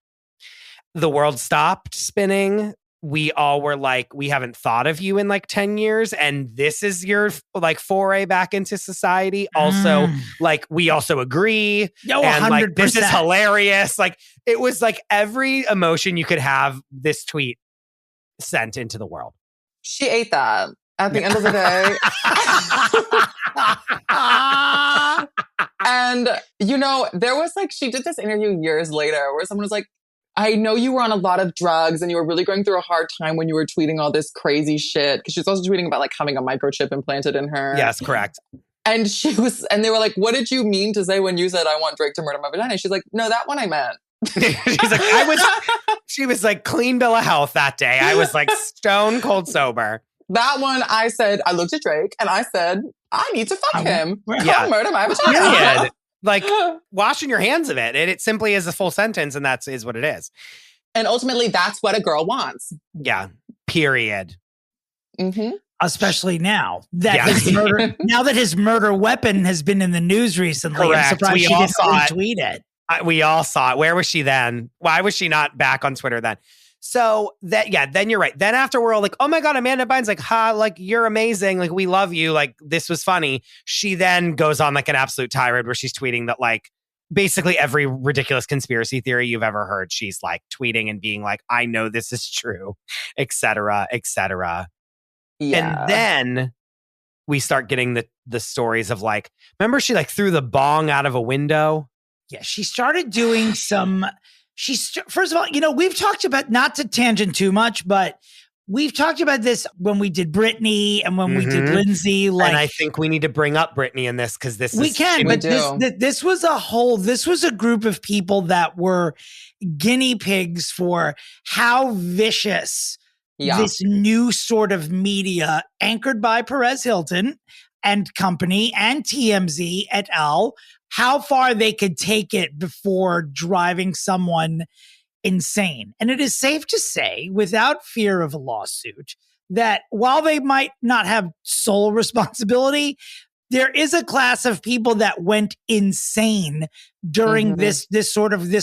The world stopped spinning. We all were like, we haven't thought of you in like 10 years. And this is your like foray back into society. Also, like, we also agree. No, and 100%. Like, this is hilarious. Like, it was like every emotion you could have, this tweet sent into the world. She ate that at the end of the day. And, there was like, she did this interview years later where someone was like, I know you were on a lot of drugs and you were really going through a hard time when you were tweeting all this crazy shit. Because she was also tweeting about like having a microchip implanted in her. Yes, correct. And they were like, what did you mean to say when you said, I want Drake to murder my vagina? She's like, no, that one I meant. She's like, she was like clean bill of health that day. I was like stone cold sober. That one I said, I looked at Drake and I said, I need to fuck him. Yeah. Murder my vagina. Like washing your hands of it. And it simply is a full sentence and that is what it is. And ultimately that's what a girl wants. Yeah. Period. Mm-hmm. Especially now that his murder weapon has been in the news recently. Correct. I'm surprised she didn't retweet it. We all saw it. Where was she then? Why was she not back on Twitter then? So then you're right. Then after we're all like, oh my God, Amanda Bynes, like, like you're amazing. Like, we love you. Like, this was funny. She then goes on like an absolute tirade where she's tweeting that like basically every ridiculous conspiracy theory you've ever heard, she's like tweeting and being like, I know this is true, et cetera, et cetera. Yeah. And then we start getting the stories of like, remember she like threw the bong out of a window? Yeah, she started doing some, first of all, we've talked about, not to tangent too much, but we've talked about this when we did Britney and when we did Lindsay. Like, and I think we need to bring up Britney in this because this this was a group of people that were guinea pigs for how vicious this new sort of media anchored by Perez Hilton and company and TMZ et al., how far they could take it before driving someone insane. And it is safe to say, without fear of a lawsuit, that while they might not have sole responsibility, there is a class of people that went insane during this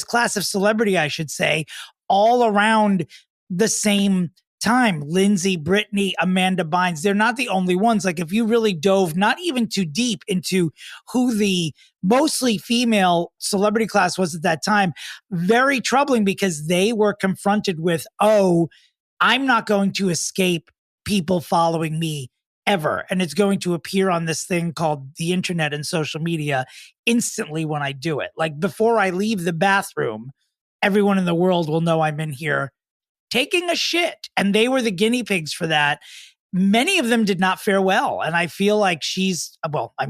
class of celebrity, I should say, all around the same time. Lindsay, Britney, Amanda Bynes, they're not the only ones. Like, if you really dove not even too deep into who the mostly female celebrity class was at that time, very troubling, because they were confronted with, I'm not going to escape people following me ever. And it's going to appear on this thing called the internet and social media instantly when I do it. Like, before I leave the bathroom, everyone in the world will know I'm in here taking a shit. And they were the guinea pigs for that. Many of them did not fare well. And I feel like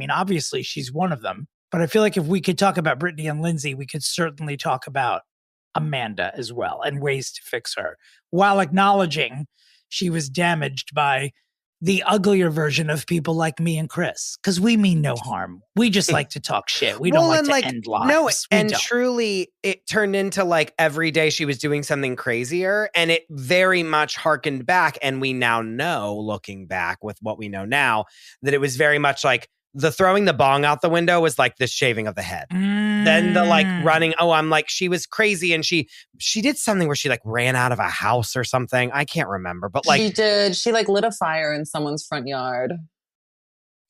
obviously she's one of them. But I feel like if we could talk about Britney and Lindsay, we could certainly talk about Amanda as well and ways to fix her, while acknowledging she was damaged by the uglier version of people like me and Chris, because we mean no harm. We just like to talk shit. We don't like to end lives. No, truly, it turned into like every day she was doing something crazier, and it very much harkened back. And we now know, looking back with what we know now, that it was very much like the throwing the bong out the window was like the shaving of the head. Then the like running. I'm like, she was crazy, and she did something where she like ran out of a house or something. I can't remember, but like she did. She like lit a fire in someone's front yard.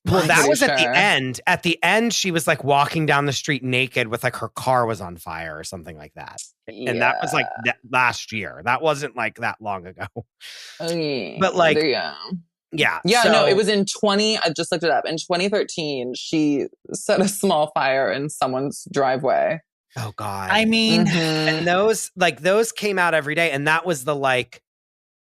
Well, that was at the end. At the end, she was like walking down the street naked with like her car was on fire or something like that. Yeah. And that was like last year. That wasn't like that long ago. But like, Yeah. No, it was in I just looked it up. In 2013, she set a small fire in someone's driveway. Oh God. I mean, and those came out every day. And that was the like,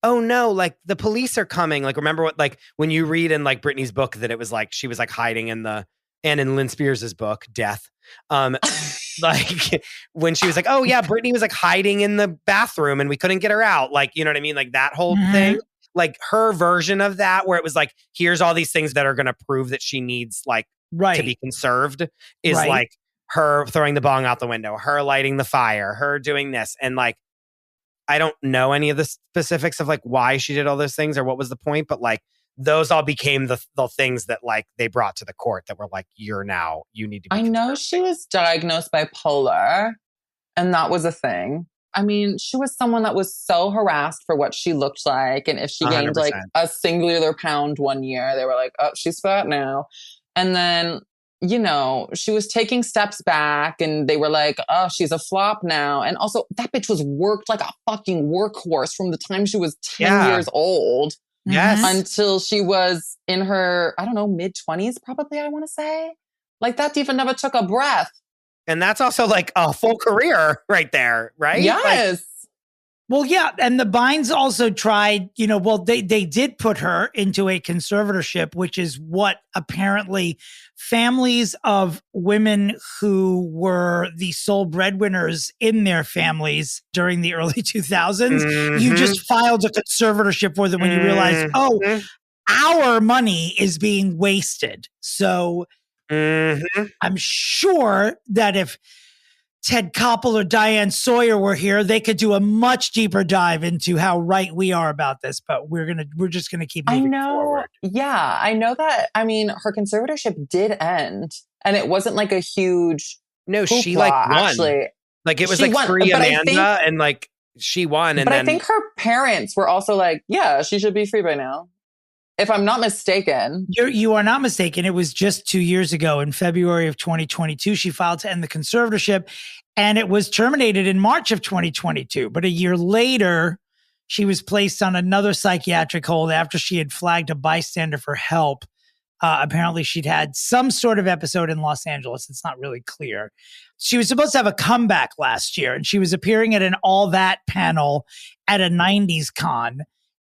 oh no, like the police are coming. Like, remember what, like when you read in like Britney's book that it was like, she was like hiding and in Lynn Spears' book, Death. Like when she was like, oh yeah, Britney was like hiding in the bathroom and we couldn't get her out. Like, you know what I mean? Like that whole thing. Like her version of that, where it was like, here's all these things that are going to prove that she needs like to be conserved, is like her throwing the bong out the window, her lighting the fire, her doing this. And like, I don't know any of the specifics of like why she did all those things or what was the point, but like those all became the things that like they brought to the court that were like, you need to be. I know she was diagnosed bipolar, and that was a thing. I mean, she was someone that was so harassed for what she looked like. And if she gained 100%. Like a singular pound one year, they were like, oh, she's fat now. And then, she was taking steps back and they were like, oh, she's a flop now. And also that bitch was worked like a fucking workhorse from the time she was 10 years old. Yes. Until she was in her, I don't know, mid-20s probably, I want to say. Like that diva never took a breath. And that's also like a full career right there, right? Yes. And the Bynes also tried, they did put her into a conservatorship, which is what apparently families of women who were the sole breadwinners in their families during the early 2000s, you just filed a conservatorship for them when you realize, our money is being wasted. So I'm sure that if Ted Koppel or Diane Sawyer were here, they could do a much deeper dive into how right we are about this. But we're just gonna keep moving forward. Yeah, I know that. I mean, her conservatorship did end, and it wasn't like a huge. No, hoopla, she like won. Actually, like it was like won, free Amanda, and like she won. And but I think her parents were also like, yeah, she should be free by now. If I'm not mistaken. You are not mistaken. It was just 2 years ago in February of 2022. She filed to end the conservatorship and it was terminated in March of 2022. But a year later, she was placed on another psychiatric hold after she had flagged a bystander for help. Apparently, she'd had some sort of episode in Los Angeles. It's not really clear. She was supposed to have a comeback last year and she was appearing at an All That panel at a 90s con.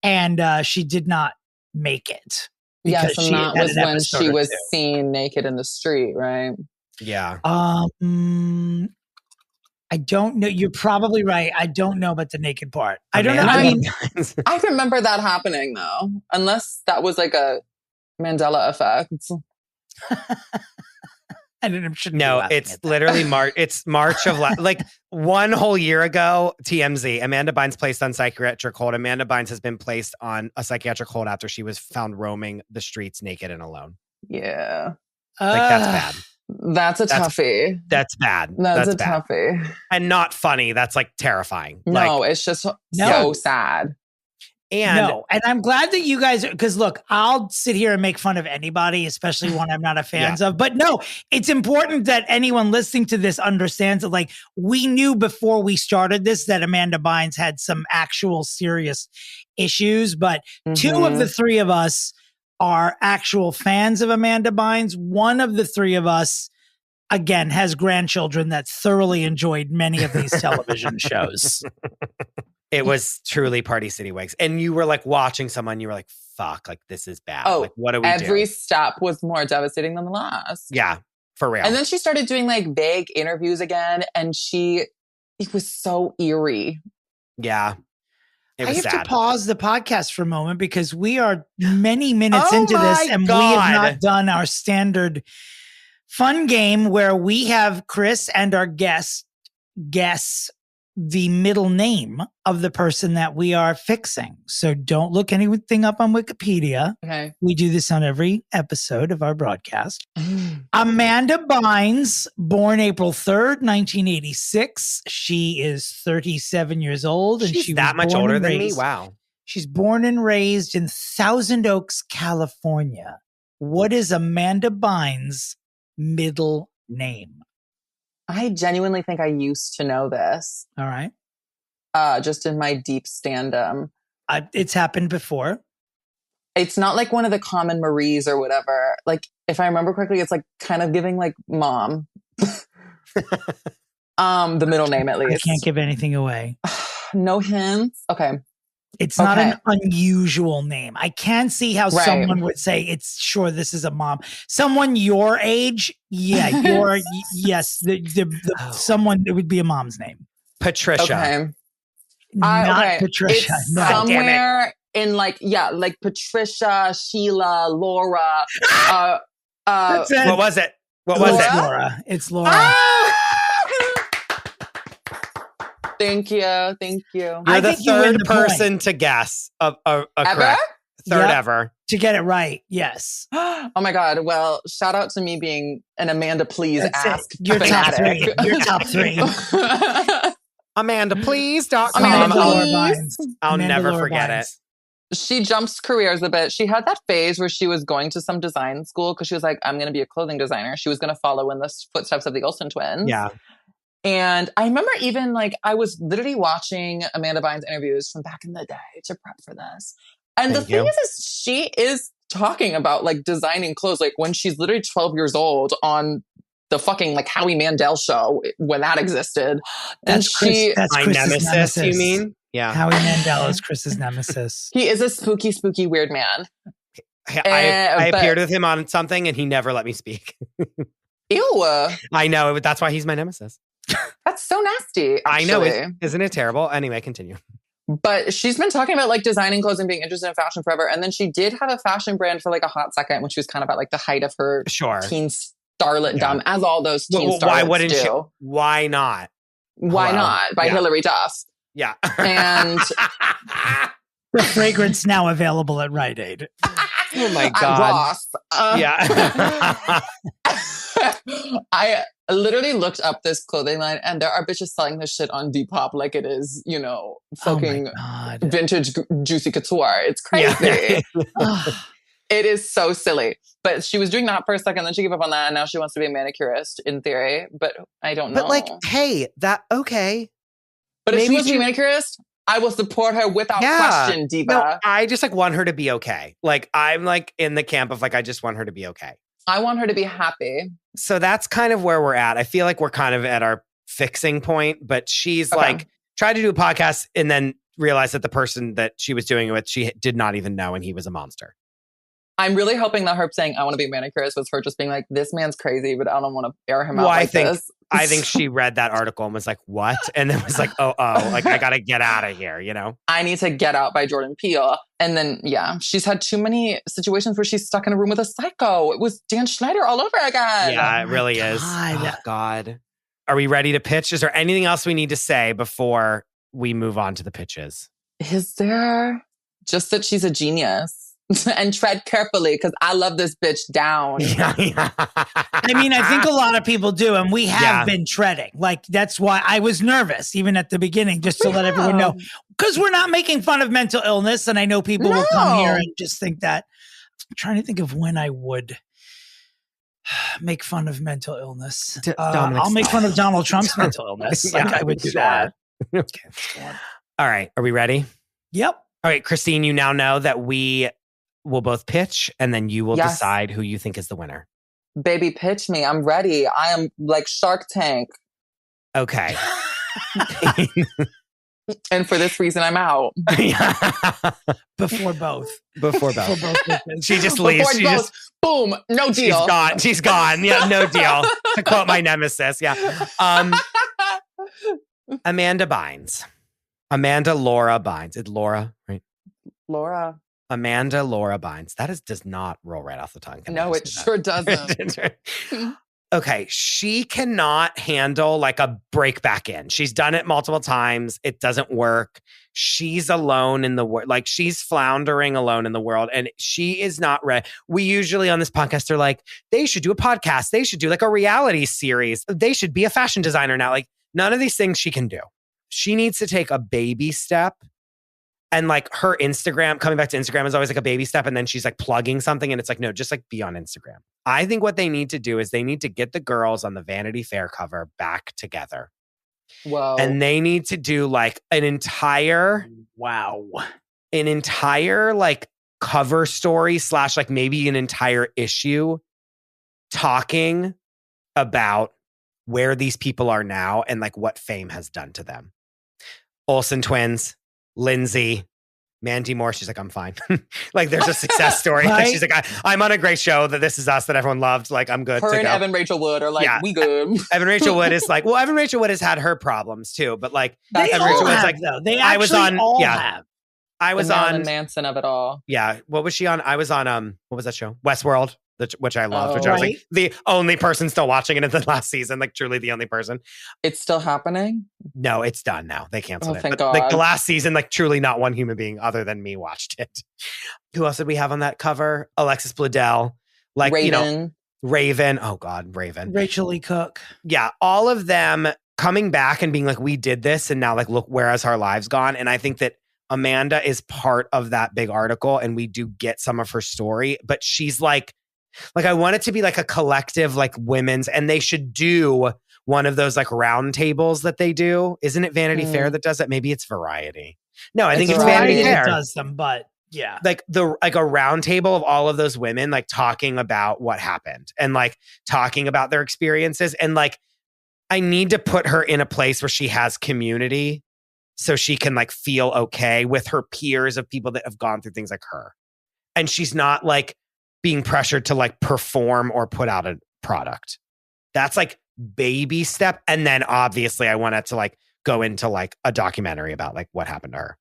And she did not make it. Yes, and that was when she was seen naked in the street, right? Yeah. I don't know. You're probably right. I don't know about the naked part. I don't know. I mean, I remember that happening though, unless that was like a Mandela effect. No, it's literally March. It's March of like 1 whole year ago. TMZ. Amanda Bynes placed on psychiatric hold. Amanda Bynes has been placed on a psychiatric hold after she was found roaming the streets naked and alone. Yeah, like that's bad. That's a toughie. That's bad. That's a bad. toughie, and not funny. That's like terrifying. No, like, it's just so sad. And I'm glad that you guys, because look, I'll sit here and make fun of anybody, especially one I'm not a fan of. But no, it's important that anyone listening to this understands that, like, we knew before we started this that Amanda Bynes had some actual serious issues. But two of the three of us are actual fans of Amanda Bynes. One of the three of us, again, has grandchildren that thoroughly enjoyed many of these television shows. It was truly Party City Wigs. And you were like watching someone, you were like, fuck, like this is bad. Oh, like, what do we do? Every step was more devastating than the last. Yeah, for real. And then she started doing like vague interviews again. And it was so eerie. Yeah. It was I have sad. to pause the podcast for a moment because we are many minutes into this and we have not done our standard fun game where we have Chris and our guest guess the middle name of the person that we are fixing. So don't look anything up on Wikipedia. Okay. We do this on every episode of our broadcast. Amanda Bynes, born April 3rd, 1986. She is 37 years old. And She's that much older than me? Wow. She's born and raised in Thousand Oaks, California. What is Amanda Bynes' middle name? I genuinely think I used to know this. All right. Just in my deep standum. It's happened before. It's not like one of the common Maries or whatever. Like, if I remember correctly, it's like kind of giving like mom. The middle name at least. I can't give anything away. No hints? Okay. It's not an unusual name. I can see how someone would say, it's sure this is a mom. Someone your age, yes, someone, it would be a mom's name. Patricia. Okay. Not Patricia. It's somewhere in like Patricia, Sheila, Laura. What was it? Laura. It's Laura. Thank you. You're the third person to guess a correct. Third ever. To get it right, yes. Oh my God. Well, shout out to me being an Amanda Please Ask Your fanatic. top three. AmandaPlease.com. I'll never forget it. She jumps careers a bit. She had that phase where she was going to some design school because she was like, I'm going to be a clothing designer. She was going to follow in the footsteps of the Olsen twins. Yeah. And I remember even like I was literally watching Amanda Bynes interviews from back in the day to prep for this. And the thing is she is talking about like designing clothes like when she's literally 12 years old on the fucking like Howie Mandel show when that existed. That's Chris's nemesis, you mean? Yeah. Howie Mandel is Chris's nemesis. He is a spooky, spooky, weird man. I appeared with him on something and he never let me speak. Ew. I know. That's why he's my nemesis. That's so nasty. Actually. I know. Isn't it terrible? Anyway, continue. But she's been talking about like designing clothes and being interested in fashion forever. And then she did have a fashion brand for like a hot second when she was kind of at like the height of her starlet dumb, as all those teen starlets why wouldn't do. she? Why not? Why not? By Hilary Duff. Yeah. And the fragrance now available at Rite Aid. Oh my God. Ross. Yeah. I literally looked up this clothing line and there are bitches selling this shit on Depop like it is, you know, fucking vintage Juicy Couture. It's crazy. It is so silly. But she was doing that for a second, then she gave up on that, and now she wants to be a manicurist in theory. But I don't know. But like, hey, okay. But if she wants to be a manicurist, I will support her without question, diva. No, I just like want her to be okay. Like I'm like in the camp of like I just want her to be okay. I want her to be happy. So that's kind of where we're at. I feel like we're kind of at our fixing point, but she's like tried to do a podcast and then realized that the person that she was doing it with, she did not even know, and he was a monster. I'm really hoping that her saying, I want to be a manicurist was her just being like, this man's crazy, but I don't want to air him out like this. I think she read that article and was like, what? And then was like, oh, like I got to get out of here, you know? I need to Get Out by Jordan Peele. And then, she's had too many situations where she's stuck in a room with a psycho. It was Dan Schneider all over again. Yeah, it really is. Oh, God. Are we ready to pitch? Is there anything else we need to say before we move on to the pitches? Is there? Just that she's a genius. And tread carefully, because I love this bitch down. I mean, I think a lot of people do, and we have been treading. Like, that's why I was nervous, even at the beginning, just to let everyone know. Because we're not making fun of mental illness, and I know people will come here and just think that. I'm trying to think of when I would make fun of mental illness. I'll make fun of Donald Trump's mental illness. Like, I would do that. Okay. All right. Are we ready? Yep. All right, Christine, you now know that we will both pitch, and then you will decide who you think is the winner. Baby, pitch me. I'm ready. I am like Shark Tank. Okay. And for this reason, I'm out. Before both. She just leaves. She just boom. No deal. She's gone. Yeah, no deal. To quote my nemesis. Yeah. Amanda Bynes. Amanda Laura Bynes. It's Laura, right? Laura. Amanda Laura Bynes. That does not roll right off the tongue. No, it sure doesn't. Okay. She cannot handle like a break back in. She's done it multiple times. It doesn't work. She's alone in the world. Like she's floundering alone in the world, and she is not ready. We usually on this podcast are like, they should do a podcast. They should do like a reality series. They should be a fashion designer now. Like none of these things she can do. She needs to take a baby step. And like her Instagram, coming back to Instagram is always like a baby step. And then she's like plugging something. And it's like, no, just like be on Instagram. I think what they need to do is they need to get the girls on the Vanity Fair cover back together. Whoa. And they need to do like an entire like cover story / like maybe an entire issue talking about where these people are now and like what fame has done to them. Olsen twins. Lindsay, Mandy Moore, she's like, I'm fine. Like there's a success story. Right? She's like, I'm on a great show that This Is Us that everyone loved. Like I'm good. Her and Evan Rachel Wood are like, we good. Evan Rachel Wood is like, well, Evan Rachel Wood has had her problems too, but like Evan Rachel Wood's like, though. They actually all have. I was on Manson of it all. Yeah. What was she on? I was on what was that show? Westworld. Which I loved, which I was like the only person still watching it in the last season, like truly the only person. It's still happening? No, it's done now. They canceled it. Thank God. Like the last season, like truly not one human being other than me watched it. Who else did we have on that cover? Alexis Bledel. Like, Raven. Raven. Oh God, Raven. Rachel Lee Cook. Yeah, all of them coming back and being like, we did this and now like, look, where has our lives gone? And I think that Amanda is part of that big article and we do get some of her story, but she's like I want it to be like a collective, like women's, and they should do one of those like round tables that they do. Isn't it Vanity Fair that does it? Maybe it's Variety. No, I think it's Vanity Fair. It does them, but yeah. Like a round table of all of those women, like talking about what happened and like talking about their experiences. And like, I need to put her in a place where she has community so she can like feel okay with her peers of people that have gone through things like her. And she's not like being pressured to like perform or put out a product. That's like baby step. And then obviously I want it to like go into like a documentary about like what happened to her.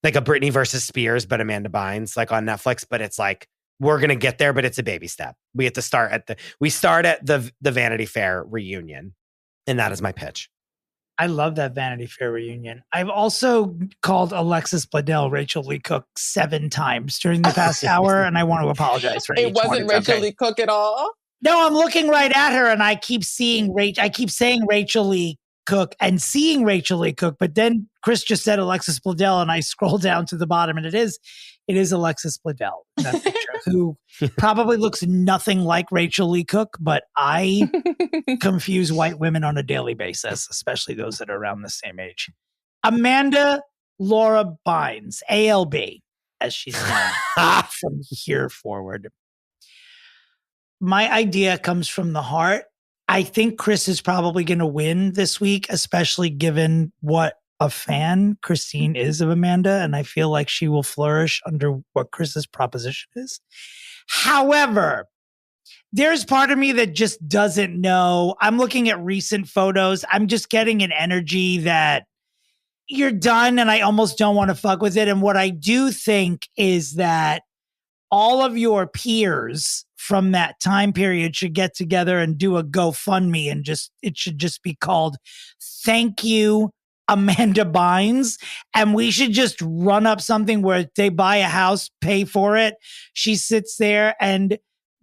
Like a Britney versus Spears, but Amanda Bynes like on Netflix, but it's like we're going to get there, but it's a baby step. We have to start at the Vanity Fair reunion. And that is my pitch. I love that Vanity Fair reunion. I've also called Alexis Bledel Rachel Lee Cook 7 times during the past hour, and I want to apologize for it. Wasn't Rachel Lee Cook at all? No, I'm looking right at her, and I keep saying Rachel Lee Cook and seeing Rachel Lee Cook, but then Chris just said Alexis Bledel, and I scroll down to the bottom, and it is Alexis Bledel, that picture, who probably looks nothing like Rachel Lee Cook, but I confuse white women on a daily basis, especially those that are around the same age. Amanda Laura Bynes, ALB, as she's known from here forward. My idea comes from the heart. I think Chris is probably going to win this week, especially given what a fan Christine is of Amanda, and I feel like she will flourish under what Chris's proposition is. However, there's part of me that just doesn't know. I'm looking at recent photos. I'm just getting an energy that you're done, and I almost don't want to fuck with it. And what I do think is that all of your peers from that time period should get together and do a GoFundMe, and it should just be called Thank You, Amanda Bynes, and we should just run up something where they buy a house, pay for it. She sits there and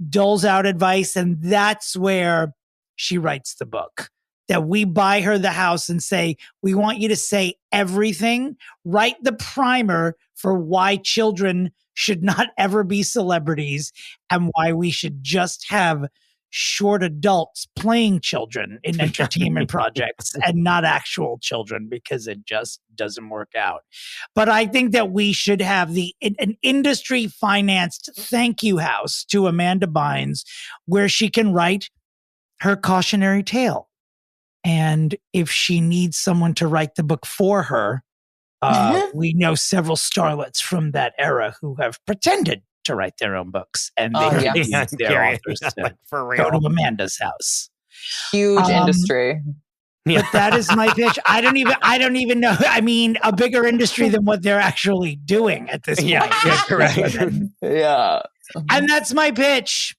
doles out advice, and that's where she writes the book. That we buy her the house and say, we want you to say everything, write the primer for why children should not ever be celebrities and why we should just have short adults playing children in entertainment projects and not actual children, because it just doesn't work out. But I think that we should have an industry financed thank you house to Amanda Bynes where she can write her cautionary tale. And if she needs someone to write the book for her, we know several starlets from that era who have pretended to write their own books, and they need their authors to for real. Go to Amanda's house. Huge industry. But that is my pitch. I don't even know. I mean, a bigger industry than what they're actually doing at this point. Yeah, correct. Yeah. And that's my pitch.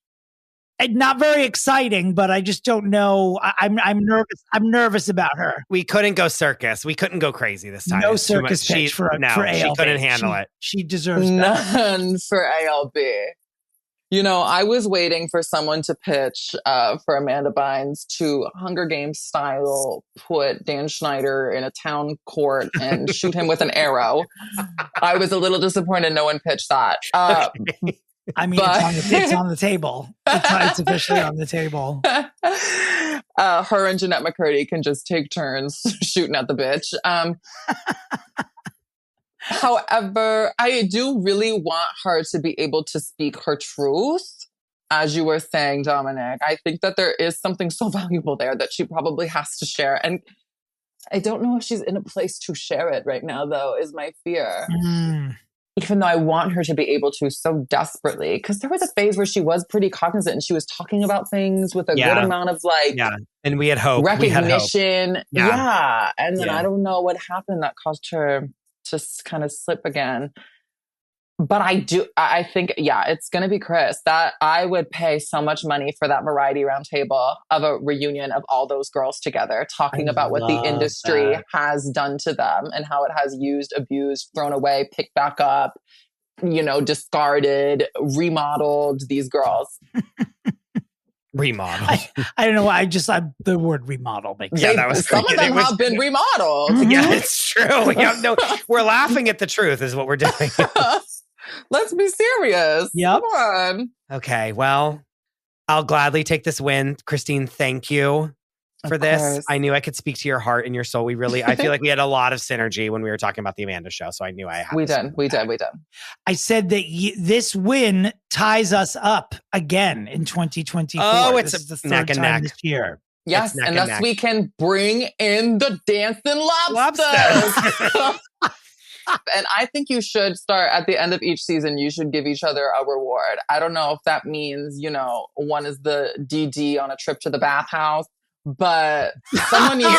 And not very exciting, but I just don't know. I'm nervous. I'm nervous about her. We couldn't go circus. We couldn't go crazy this time. No circus pitch for ALB. She couldn't handle it. She deserves better. None for ALB. You know, I was waiting for someone to pitch for Amanda Bynes to Hunger Games style put Dan Schneider in a town court and shoot him with an arrow. I was a little disappointed no one pitched that. I mean, it's on the table. It's officially on the table. Her and Jeanette McCurdy can just take turns shooting at the bitch. However, I do really want her to be able to speak her truth. As you were saying, Dominic, I think that there is something so valuable there that she probably has to share. And I don't know if she's in a place to share it right now, though, is my fear. Even though I want her to be able to so desperately, because there was a phase where she was pretty cognizant and she was talking about things with a good amount of and we had hope, recognition. And then I don't know what happened that caused her to kind of slip again. But I think, it's going to be Chris. That I would pay so much money for that variety roundtable of a reunion of all those girls together, talking about what the industry has done to them and how it has used, abused, thrown away, picked back up, discarded, remodeled these girls. Remodeled. I don't know. The word remodel makes that was some of them have been remodeled. Yeah, it's true. We're laughing at the truth is what we're doing. Let's be serious. Yep. Come on. Okay, well, I'll gladly take this win. Christine, thank you for this. I knew I could speak to your heart and your soul. I feel like we had a lot of synergy when we were talking about the Amanda show, so I knew I had We did. I said that this win ties us up again in 2024. Oh, it's the third neck and time neck this year. Yes, unless we can bring in the dancing lobsters. And I think you should start at the end of each season. You should give each other a reward. I don't know if that means, one is the DD on a trip to the bathhouse. but someone needs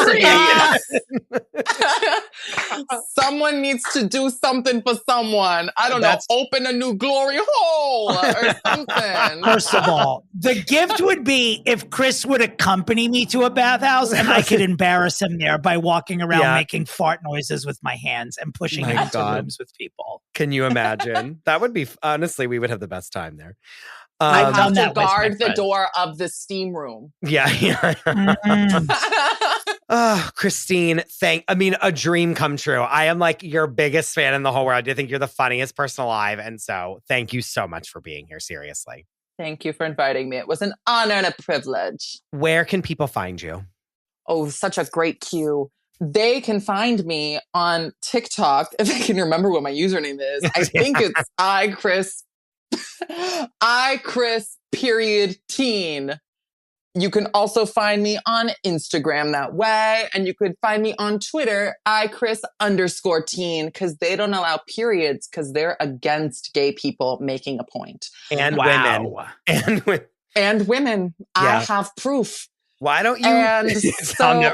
someone needs to do something for someone. I don't know, open a new glory hole or something. First of all, the gift would be if Chris would accompany me to a bathhouse and I could embarrass him there by walking around making fart noises with my hands and pushing him into rooms with people. Can you imagine? That would be, honestly, we would have the best time there. I have to guard the door of the steam room. Yeah. Oh, Christine, a dream come true. I am like your biggest fan in the whole world. I think you're the funniest person alive. And so thank you so much for being here. Seriously. Thank you for inviting me. It was an honor and a privilege. Where can people find you? Oh, such a great cue. They can find me on TikTok, if I can remember what my username is. I think it's @icris_teen. You can also find me on Instagram that way. And you could find me on Twitter, @icris_teen, because they don't allow periods because they're against gay people making a point. And women. And women. Yeah. I have proof. Why don't you? And so,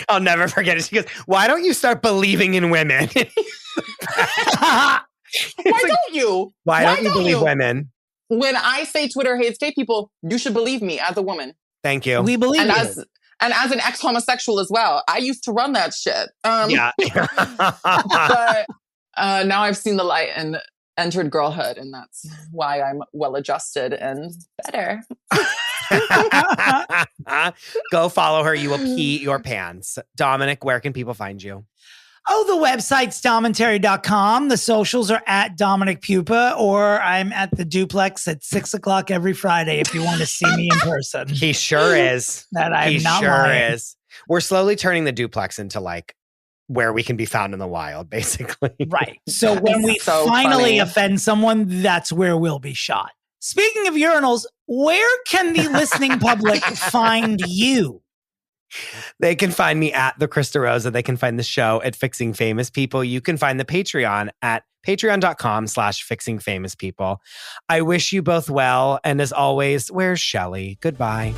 I'll never forget it. She goes, why don't you start believing in women? Why don't you? Why don't you believe women? When I say Twitter hates gay people, you should believe me as a woman. Thank you. We believe you. And as an ex-homosexual as well. I used to run that shit. Yeah. But now I've seen the light and entered girlhood, and that's why I'm well-adjusted and better. Go follow her. You will pee your pants. Dominick, where can people find you? Oh, the website's domentary.com. The socials are @Dominick Pupa, or I'm at the Duplex at 6:00 every Friday if you want to see me in person. He sure is. That I'm he not sure lying. is. We're slowly turning the Duplex into like where we can be found in the wild, basically. Right. So when we finally offend someone, that's where we'll be shot. Speaking of urinals, where can the listening public find you? They can find me at the Chris DeRosa. They can find the show at Fixing Famous People. You can find the Patreon at patreon.com/fixingfamouspeople. I wish you both well. And as always, where's Shelley? Goodbye.